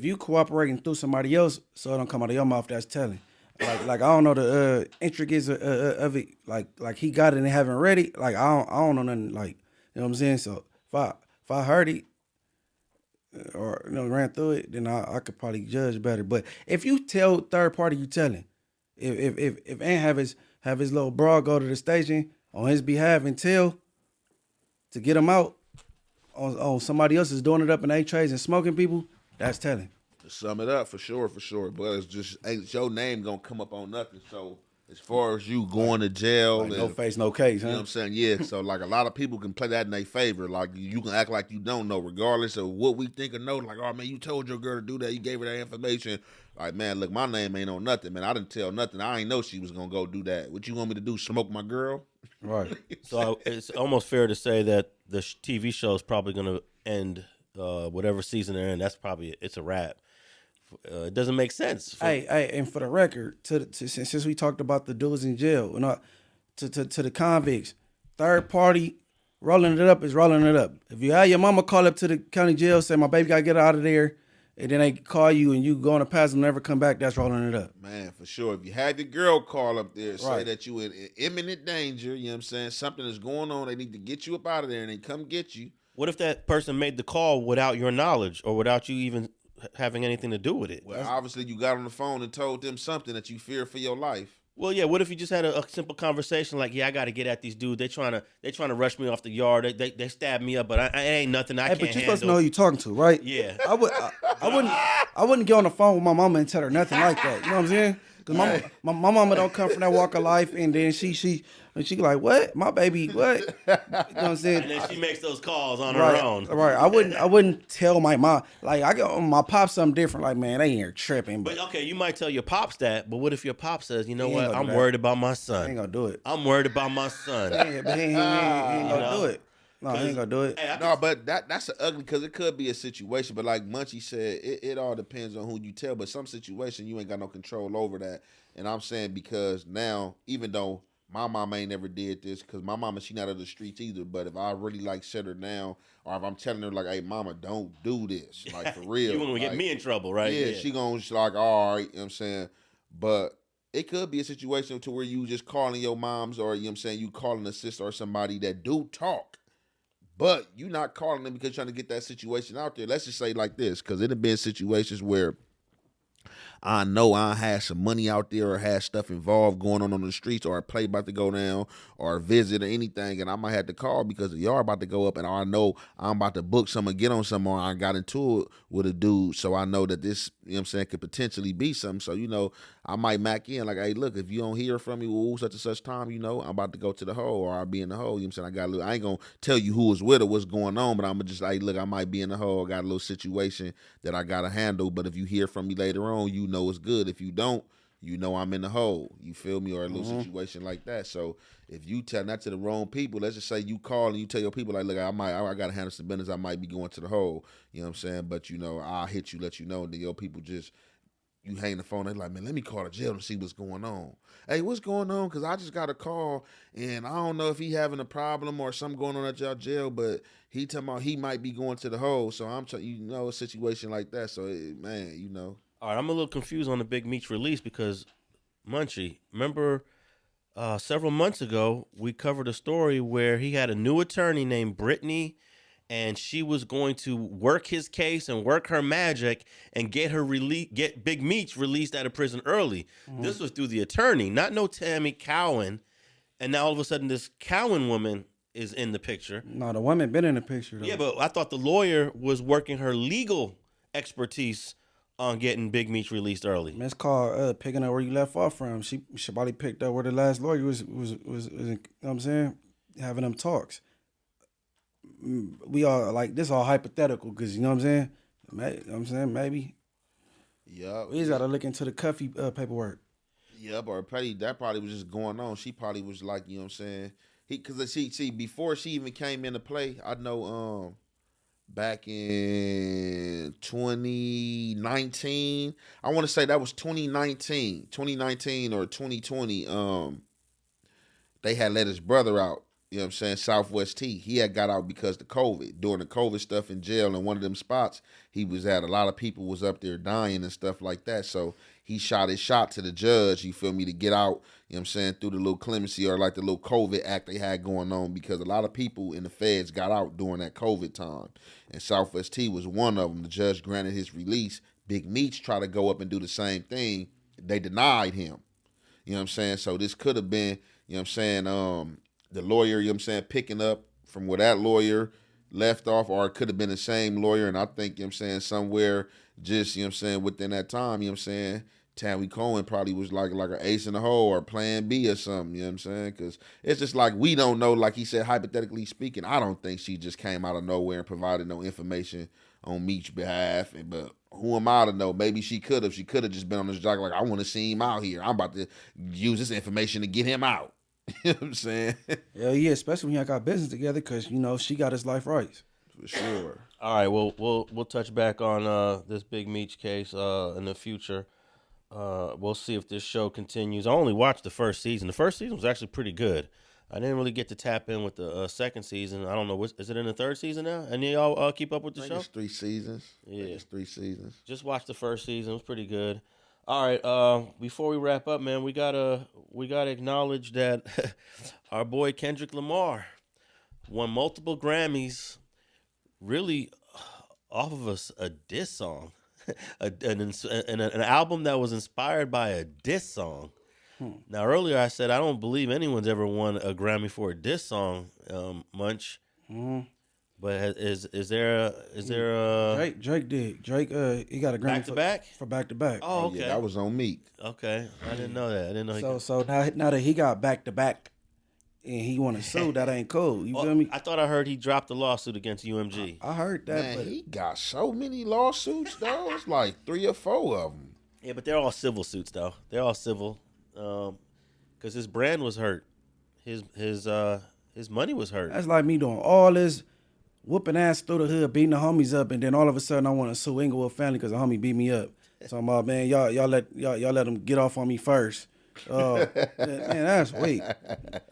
you cooperating through somebody else, so it don't come out of your mouth, that's telling. Like I don't know the intricacies of it. Like he got it and haven't read it. Like I don't know nothing. Like, you know what I'm saying. So if I heard it or ran through it, then I could probably judge better. But if you tell third party, you telling. If Ant have his little bra go to the station on his behalf and tell to get him out on somebody else is doing it up in A-trays and smoking people, that's telling. To sum it up, for sure. But it's just ain't your name gonna come up on nothing. So as far as you going to jail, Like, no face, no case, huh? You know what I'm saying? Yeah. So like a lot of people can play that in their favor. Like you can act like you don't know, regardless of what we think or know. Like, oh man, you told your girl to do that. You gave her that information. Like, man, look, my name ain't on nothing, man. I didn't tell nothing. I ain't know she was gonna go do that. What you want me to do? Smoke my girl? Right. so it's almost fair to say that the TV show is probably going to end whatever season they're in. That's probably it's a wrap. It doesn't make sense. Hey, and for the record, since we talked about the dudes in jail, to the convicts, third party rolling it up is rolling it up. If you have your mama call up to the county jail, say my baby gotta get out of there, and then they call you and you go on a pass and never come back, that's rolling it up. Man, for sure. If you have your girl call up there, say Right. that you in imminent danger, you know what I'm saying? Something is going on, they need to get you up out of there and they come get you. What if that person made the call without your knowledge or without you even having anything to do with it? Well, obviously you got on the phone and told them something that you fear for your life. Well, yeah. What if you just had a simple conversation like, "Yeah, I got to get at these dudes. They trying to rush me off the yard. They stabbed me up, but I ain't nothing I can't But you're handle." supposed to know who you're talking to, right? Yeah. I wouldn't get on the phone with my mama and tell her nothing like that. You know what I'm saying? Because my mama don't come from that walk of life, and then she like, what? My baby, what? You know what I'm saying? And then she makes those calls on Right, her own. right. I wouldn't tell my mom. Like I got my pop something different. Like, man, they ain't here tripping. But okay, you might tell your pops that, but what if your pop says, "You know He ain't what? gonna I'm do that. worried about my I ain't son. gonna do it. I'm worried about my son." Yeah, but he ain't gonna do it. No, he ain't gonna do it. Hey, No, but that's an ugly, because it could be a situation. But like Munchie said, it all depends on who you tell. But some situation you ain't got no control over that. And I'm saying, because now, even though my mama ain't never did this, because my mama, she not of the streets either. But if I really like set her down, or if I'm telling her like, "Hey, mama, don't do this," like for real, You want to get like, me in trouble, right? Yeah, she gonna just like, all right, you know what I'm saying? But it could be a situation to where you just calling your moms, or you know what I'm saying, you calling a sister or somebody that do talk. But you not calling them because you're trying to get that situation out there. Let's just say like this, because it have been situations where I know I had some money out there or had stuff involved going on the streets, or a play about to go down, or a visit or anything, and I might have to call because the yard about to go up, and I know I'm about to book someone, get on someone. I got into it with a dude, so I know that this, you know what I'm saying, could potentially be something. So, you know, I might mac in like, "Hey, look, if you don't hear from me, such and such time, you know, I'm about to go to the hole, or I'll be in the hole." You know what I'm saying? I ain't gonna tell you who was with or what's going on, but I'm gonna just like, "Look, I might be in the hole. I got a little situation that I gotta handle. But if you hear from me later on, you know it's good. If you don't, you know I'm in the hole." You feel me? Or a little situation like that. So if you tell that to the wrong people, let's just say you call and you tell your people like, "Look, I gotta handle some business. I might be going to the hole." You know what I'm saying? But you know, I'll hit you, let you know, and then your people just, you hang the phone, they like, "Man, let me call the jail and see what's going on. Hey, what's going on? Because I just got a call, and I don't know if he having a problem or something going on at y'all jail, but he talking about he might be going to the hole." So I'm trying, you know, a situation like that. So, man, you know. All right, I'm a little confused on the Big Meech release because, Munchie, remember several months ago, we covered a story where he had a new attorney named Brittany, and she was going to work his case and work her magic and get Big Meech released out of prison early. Mm-hmm. This was through the attorney, not no Tammy Cowan. And now all of a sudden this Cowan woman is in the picture. No, the woman been in the picture, though. Yeah, but I thought the lawyer was working her legal expertise on getting Big Meech released early. It's called picking up where you left off from. She probably picked up where the last lawyer was you know what I'm saying, having them talks. We all like this all hypothetical because you know what I'm saying. You know what I'm saying, maybe Yep. We just gotta look into the Cuffy paperwork. Yep, or probably that probably was just going on. She probably was like, you know what I'm saying? Because see, before she even came into play, I know back in 2019, I want to say that was 2019 or 2020. They had let his brother out. You know what I'm saying? Southwest T. He had got out because of COVID. During the COVID stuff in jail in one of them spots, he was at. A lot of people was up there dying and stuff like that. So he shot his shot to the judge, you feel me, to get out, you know what I'm saying, through the little clemency or like the little COVID act they had going on, because a lot of people in the feds got out during that COVID time. And Southwest T was one of them. The judge granted his release. Big Meech tried to go up and do the same thing. They denied him. You know what I'm saying? So this could have been, you know what I'm saying, the lawyer, you know what I'm saying, picking up from where that lawyer left off, or it could have been the same lawyer. And I think, you know what I'm saying, somewhere just, you know what I'm saying, within that time, you know what I'm saying, Tammy Cohen probably was like an ace in the hole or plan B or something, you know what I'm saying? Because it's just like, we don't know, like he said, hypothetically speaking, I don't think she just came out of nowhere and provided no information on Meech's behalf. But who am I to know? Maybe she could have. She could have just been on this job like, I want to see him out here. I'm about to use this information to get him out. You know what I'm saying? Hell yeah, especially when y'all got business together, because, you know, she got his life rights. For sure. All right, we'll touch back on this Big Meech case in the future. We'll see if this show continues. I only watched the first season. The first season was actually pretty good. I didn't really get to tap in with the second season. I don't know, is it in the third season now? And y'all keep up with the show? It's 3 seasons. Yeah, it's 3 seasons. Just watched the first season. It was pretty good. All right, before we wrap up, man, we gotta acknowledge that our boy Kendrick Lamar won multiple Grammys, really off of a diss song, an album that was inspired by a diss song. Now, earlier I said I don't believe anyone's ever won a Grammy for a diss song, Munch. But is there a Drake did. Drake he got a Grammy back for back to back. Oh, okay. Yeah, that was on Meek. Okay, I didn't know that. I didn't know. So now that he got back to back, and he want to sue, that ain't cool. You feel me? I thought I heard he dropped the lawsuit against UMG. I heard that. Man, but he got so many lawsuits though. It's like 3 or 4 of them. Yeah, but they're all civil suits though. They're all civil, because his brand was hurt. His money was hurt. that's like me doing all this whooping ass through the hood, beating the homies up, and then all of a sudden I want to sue Inglewood family because the homie beat me up. So I'm like, man, y'all let them get off on me first. Man, that's weak.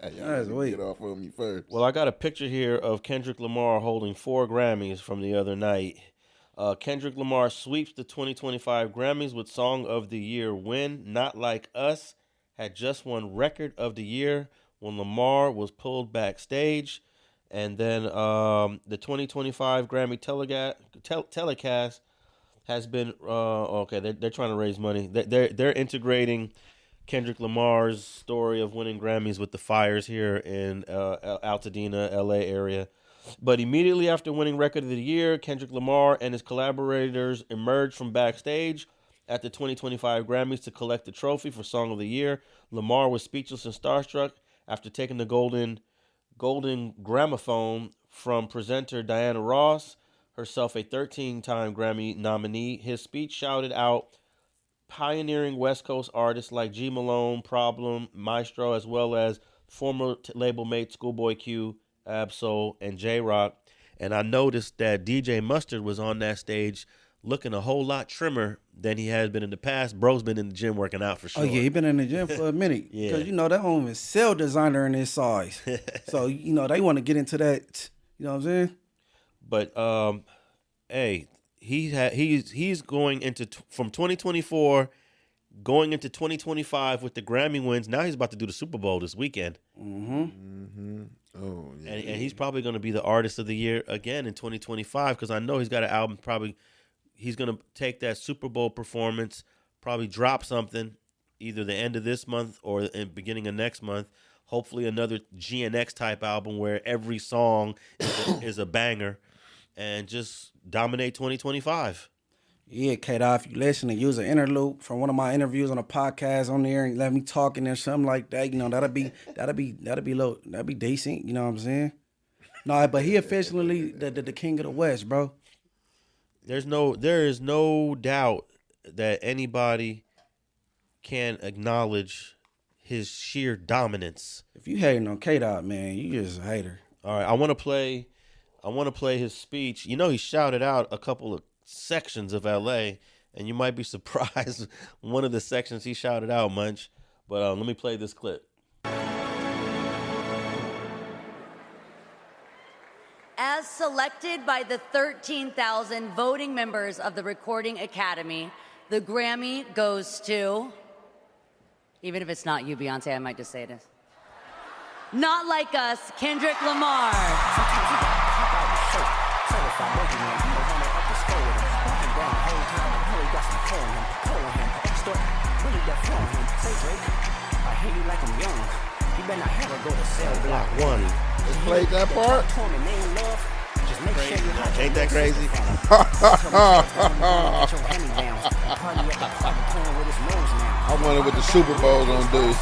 That's weak. Get off on me first. Well, I got a picture here of Kendrick Lamar holding 4 Grammys from the other night. Kendrick Lamar sweeps the 2025 Grammys with Song of the Year win. Not Like Us had just won Record of the Year when Lamar was pulled backstage. And then the 2025 Grammy telecast has been okay. They're trying to raise money. They're integrating Kendrick Lamar's story of winning Grammys with the fires here in Altadena, LA area. But immediately after winning Record of the Year, Kendrick Lamar and his collaborators emerged from backstage at the 2025 Grammys to collect the trophy for Song of the Year. Lamar was speechless and starstruck after taking the golden gramophone from presenter Diana Ross, herself a 13-time Grammy nominee. His speech shouted out pioneering West Coast artists like G Malone, Problem, Maestro, as well as former label mate Schoolboy Q, Ab-Soul, and J-Rock. And I noticed that DJ Mustard was on that stage looking a whole lot trimmer than he has been in the past. Bro's been in the gym working out for sure. Oh, yeah, he been in the gym for a minute. Yeah. Because, that homie is cell designer in his size. So, they want to get into that, you know what I'm saying? But, hey, he's going into, from 2024, going into 2025 with the Grammy wins. Now he's about to do the Super Bowl this weekend. Oh, yeah. And he's probably going to be the artist of the year again in 2025, because I know he's got an album probably. He's going to take that Super Bowl performance, probably drop something either the end of this month or in beginning of next month. Hopefully another GNX type album where every song is a banger, and just dominate 2025. Yeah, K-Dot, if you listen and use an interlude from one of my interviews on a podcast on there and let me talking or something like that, that'd be decent, you know what I'm saying? No, but he officially the king of the West, bro. There is no doubt that anybody can acknowledge his sheer dominance. If you hating on K-Dot, man, you just a hater. All right, I want to play his speech. You know, he shouted out a couple of sections of LA, and you might be surprised one of the sections he shouted out, Munch. But let me play this clip. As selected by the 13,000 voting members of the Recording Academy, the Grammy goes to, even if it's not you, Beyonce, I might just say this. Not Like Us, Kendrick Lamar. Block one. They played that part? Ain't that crazy? I wonder what the Super Bowl gonna do.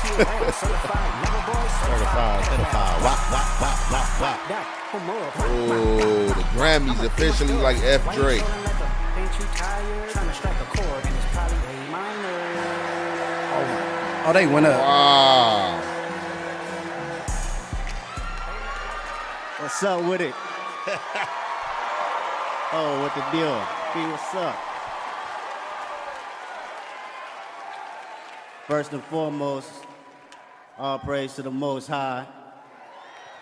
Certified pedophile. Wop, wop, wop, wop, wop. Oh, the Grammys officially like F Drake. Oh, they went up. Wow. What's up with it? Oh, what the deal? Hey, what's up? First and foremost, all praise to the Most High.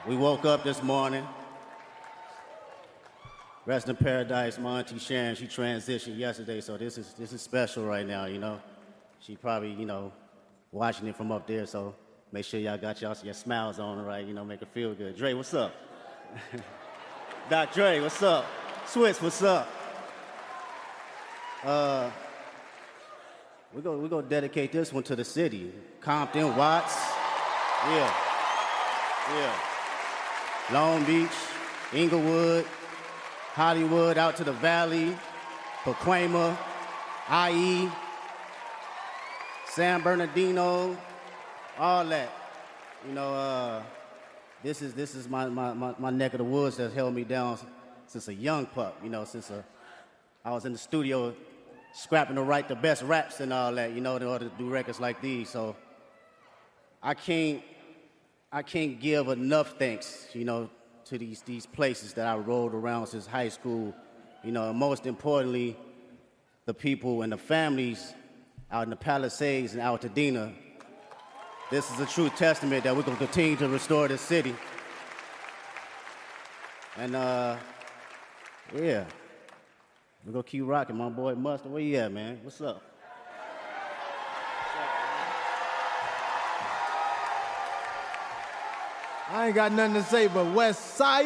We woke up this morning. Rest in paradise, my auntie Sharon, she transitioned yesterday, so this is special right now, you know. She probably, you know, watching it from up there, so make sure y'all got your smiles on, right? You know, make her feel good. Dre, what's up? Doc Dre, what's up? Switz, what's up? We're gonna dedicate this one to the city. Compton, Watts, yeah. Long Beach, Inglewood, Hollywood, out to the Valley, Pacoima, IE, San Bernardino, all that. You know, this is my neck of the woods that's held me down since a young pup. You know, since I was in the studio scrapping to write the best raps and all that. You know, in order to do records like these. So I can't give enough thanks. You know, to these places that I rode around since high school. You know, and most importantly, the people and the families out in the Palisades and Altadena. This is a true testament that we're going to continue to restore this city. And, yeah, we're going to keep rocking. My boy Mustard, where you at, man? What's up? I ain't got nothing to say but Westside.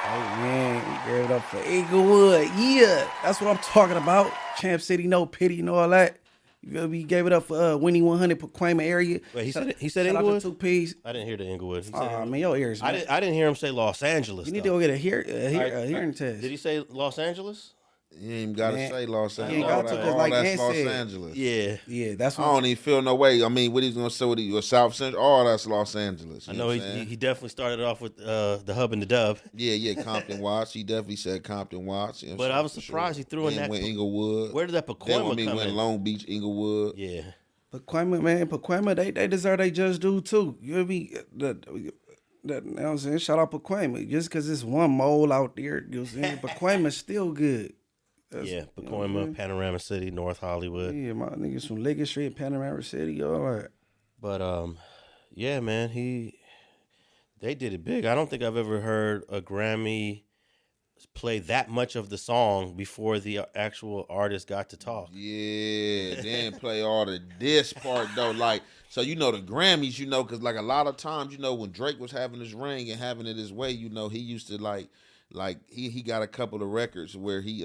Hey, man, you gave it up for Inglewood. Yeah, that's what I'm talking about. Champ City, no pity, and all that. You feel me? He gave it up for Winnie 100 Pacoima area. Wait, he said Shout out Inglewood? to 2Ps. I didn't hear the Inglewood. He said Oh, man, your ears, man. I didn't hear him say Los Angeles. You need though. to go get a hearing test. Did he say Los Angeles? You ain't even gotta Man, say Los you Angeles. ain't got to, 'cause like that's Dan Los said. Angeles. Yeah. Yeah, that's I what don't even feel no way. I mean, what he's gonna say? What he was South Central? Oh, that's Los Angeles. I You know what he I'm saying? he definitely started off with the hub and the dub. Yeah, Compton Watts. He definitely said Compton Watts. You know what But I'm I was saying, for surprised he threw in Then that. went Inglewood. Where did that Then Pacoima when he come went in? Long Beach, Inglewood. Yeah. Pacoima, man. Pacoima, they deserve they just do too. You know what I mean? You know what I'm saying? Shout out Pacoima. Just because it's one mole out there, you know what I'm saying? Pacoima's still good. Yeah, you know Pacoima, what I mean? Panorama City, North Hollywood. Yeah, my niggas from Liggett Street, Panorama City, all that. But yeah, man, they did it big. I don't think I've ever heard a Grammy play that much of the song before the actual artist got to talk. Yeah, they didn't play all of this part though. Like, so you know the Grammys, you know, because like a lot of times, you know, when Drake was having his ring and having it his way, you know, he used to like he got a couple of records where he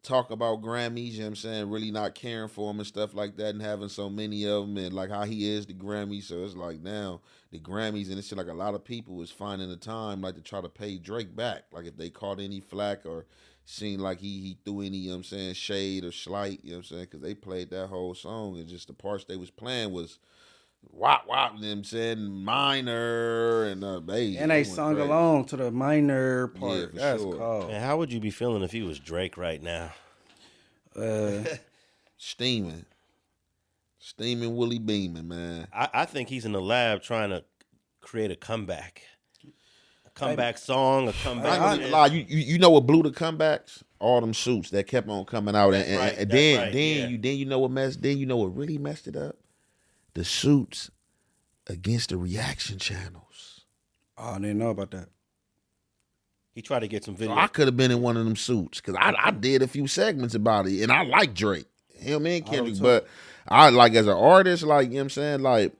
talk about Grammys, you know what I'm saying, really not caring for them and stuff like that, and having so many of them, and like how he is the Grammys. So it's like now the Grammys, and it's like a lot of people is finding the time like to try to pay Drake back, like if they caught any flack or seen like he threw any, you know what I'm saying, shade or slight, you know what I'm saying, because they played that whole song, and just the parts they was playing was wop, you know what I'm saying, minor, and bass. And they sung along to the minor part. Yeah, for That's sure. cold. Man, how would you be feeling if he was Drake right now? Steaming Willie Beeman, man. I think he's in the lab trying to create a comeback. Comeback song, a comeback. I ain't gonna lie, you know what blew the comebacks? All them suits that kept on coming out, and then you know what really messed it up? The suits against the reaction channels. Oh, I didn't know about that. He tried to get some video. So I could have been in one of them suits because I did a few segments about it, and I like Drake, him and Kendrick, but I like as an artist, like, you know what I'm saying, like.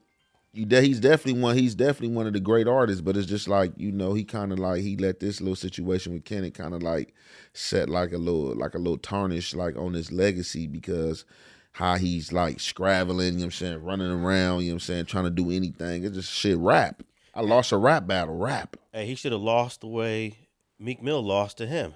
He's definitely one of the great artists, but it's just like, you know, he kind of like, he let this little situation with Kendrick kind of like set like a little tarnish like on his legacy, because how he's like scrabbling, you know what I'm saying, running around, you know what I'm saying, trying to do anything. It's just shit rap. I lost a rap battle, rap. Hey, he should have lost the way Meek Mill lost to him.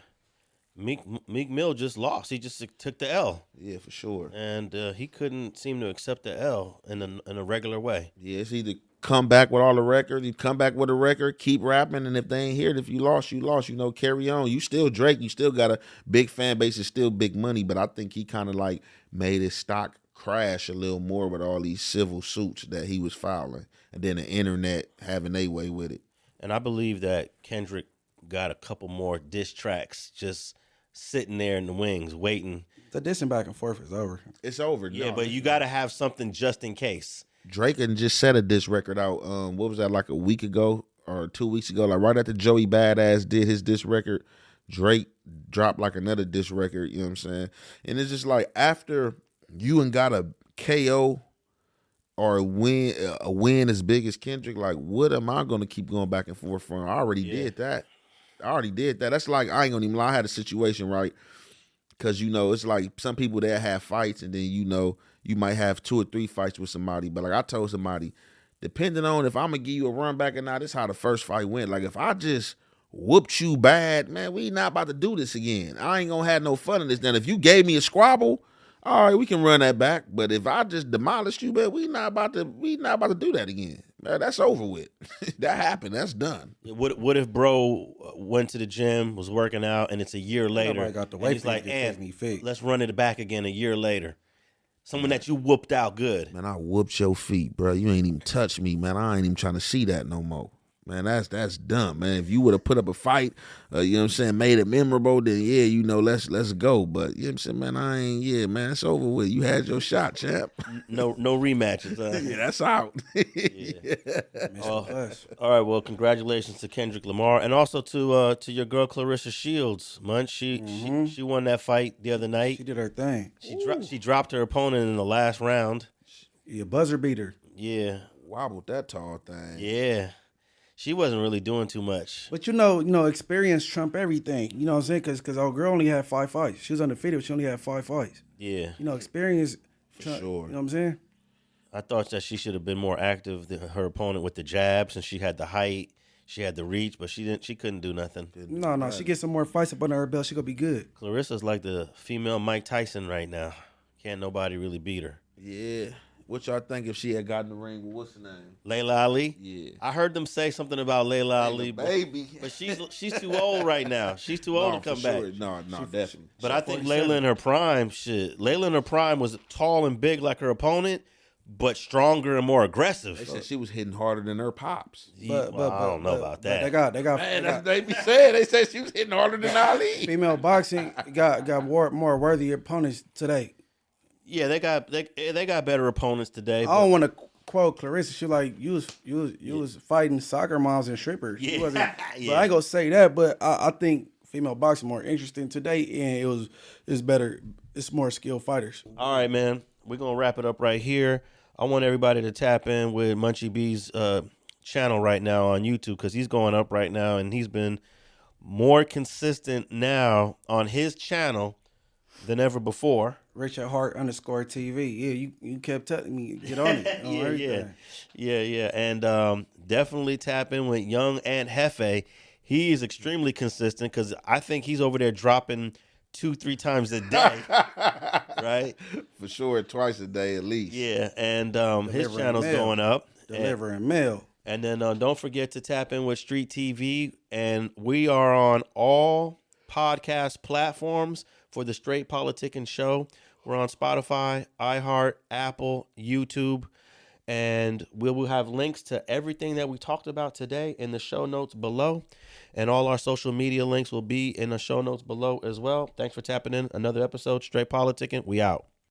Meek Mill just lost. He just took the L. Yeah, for sure. And he couldn't seem to accept the L in a regular way. Yeah, it's either come back with all the records, you come back with a record, keep rapping, and if they ain't here, if you lost, you lost. You know, carry on. You still Drake. You still got a big fan base. It's still big money, but I think he kind of like made his stock crash a little more with all these civil suits that he was filing, and then the internet having their way with it. And I believe that Kendrick got a couple more diss tracks just sitting there in the wings waiting. The dissing back and forth is over. It's over. Yeah, no, but you got to have something just in case. Drake had just set a diss record out. What was that, like a week ago or 2 weeks ago? Like right after Joey Badass did his diss record, Drake dropped like another diss record. You know what I'm saying? And it's just like after you and got a KO or a win as big as Kendrick, like what am I going to keep going back and forth from? I already did that. That's like, I ain't gonna even lie. I had a situation, right? Because, you know, it's like some people that have fights, and then, you know, you might have 2 or 3 fights with somebody. But like I told somebody, depending on if I'm gonna give you a run back or not, this is how the first fight went. Like if I just whooped you bad, man, we not about to do this again. I ain't gonna have no fun in this. Then if you gave me a squabble, all right, we can run that back. But if I just demolished you, man, we not about to do that again. Man, that's over with. That happened. That's done. What if bro went to the gym, was working out, and it's a year later, got the and he's like, let's run it back again a year later. Someone that you whooped out good. Man, I whooped your feet, bro. You ain't even touched me, man. I ain't even trying to see that no more. Man, that's dumb, man. If you would have put up a fight, you know what I'm saying, made it memorable, then yeah, you know, let's go. But you know what I'm saying, man, man, it's over with. You had your shot, champ. No rematches. Yeah, that's out. All right, well, congratulations to Kendrick Lamar, and also to your girl Claressa Shields, Munch. She won that fight the other night. She did her thing. She dropped her opponent in the last round. Yeah, buzzer beater. Yeah. Wobbled that tall thing. Yeah. She wasn't really doing too much. But you know, experience trump everything. You know what I'm saying? Because our girl only had 5 fights. She was undefeated, but she only had 5 fights. Yeah. You know, experience. For sure. You know what I'm saying? I thought that she should have been more active than her opponent with the jabs, and she had the height, she had the reach, but she couldn't do nothing. No, she gets some more fights up under her belt, she gonna be good. Claressa's like the female Mike Tyson right now. Can't nobody really beat her. Yeah. What y'all think if she had gotten the ring with what's the name? Layla Ali? Yeah. I heard them say something about Layla Ali. Baby. But she's too old right now. She's too old to come back. No, definitely. But I think Layla in her prime, Layla in her prime was tall and big like her opponent, but stronger and more aggressive. They said she was hitting harder than her pops. But I don't know about that. They got. Man, that's what they be saying. They said she was hitting harder than Ali. Female boxing got more worthy opponents today. Yeah, they got better opponents today. I don't want to quote Claressa. She like you was fighting soccer moms and strippers. Yeah. She wasn't, but I ain't gonna say that. But I think female boxing more interesting today, and it's better. It's more skilled fighters. All right, man. We're gonna wrap it up right here. I want everybody to tap in with Munchie B's channel right now on YouTube, because he's going up right now, and he's been more consistent now on his channel than ever before. Richard Hart _TV. Yeah, you kept telling me get on it. Yeah. And definitely tap in with young Aunt Jefe. He is extremely consistent, because I think he's over there dropping 2-3 times a day. Right? For sure, twice a day at least. Yeah, and his channel's going up. Delivering mail. And then don't forget to tap in with Street TV. And we are on all podcast platforms for the Straight Politicking Show. We're on Spotify, iHeart, Apple, YouTube, and we will have links to everything that we talked about today in the show notes below. And all our social media links will be in the show notes below as well. Thanks for tapping in. Another episode, Straight Politicking. We out.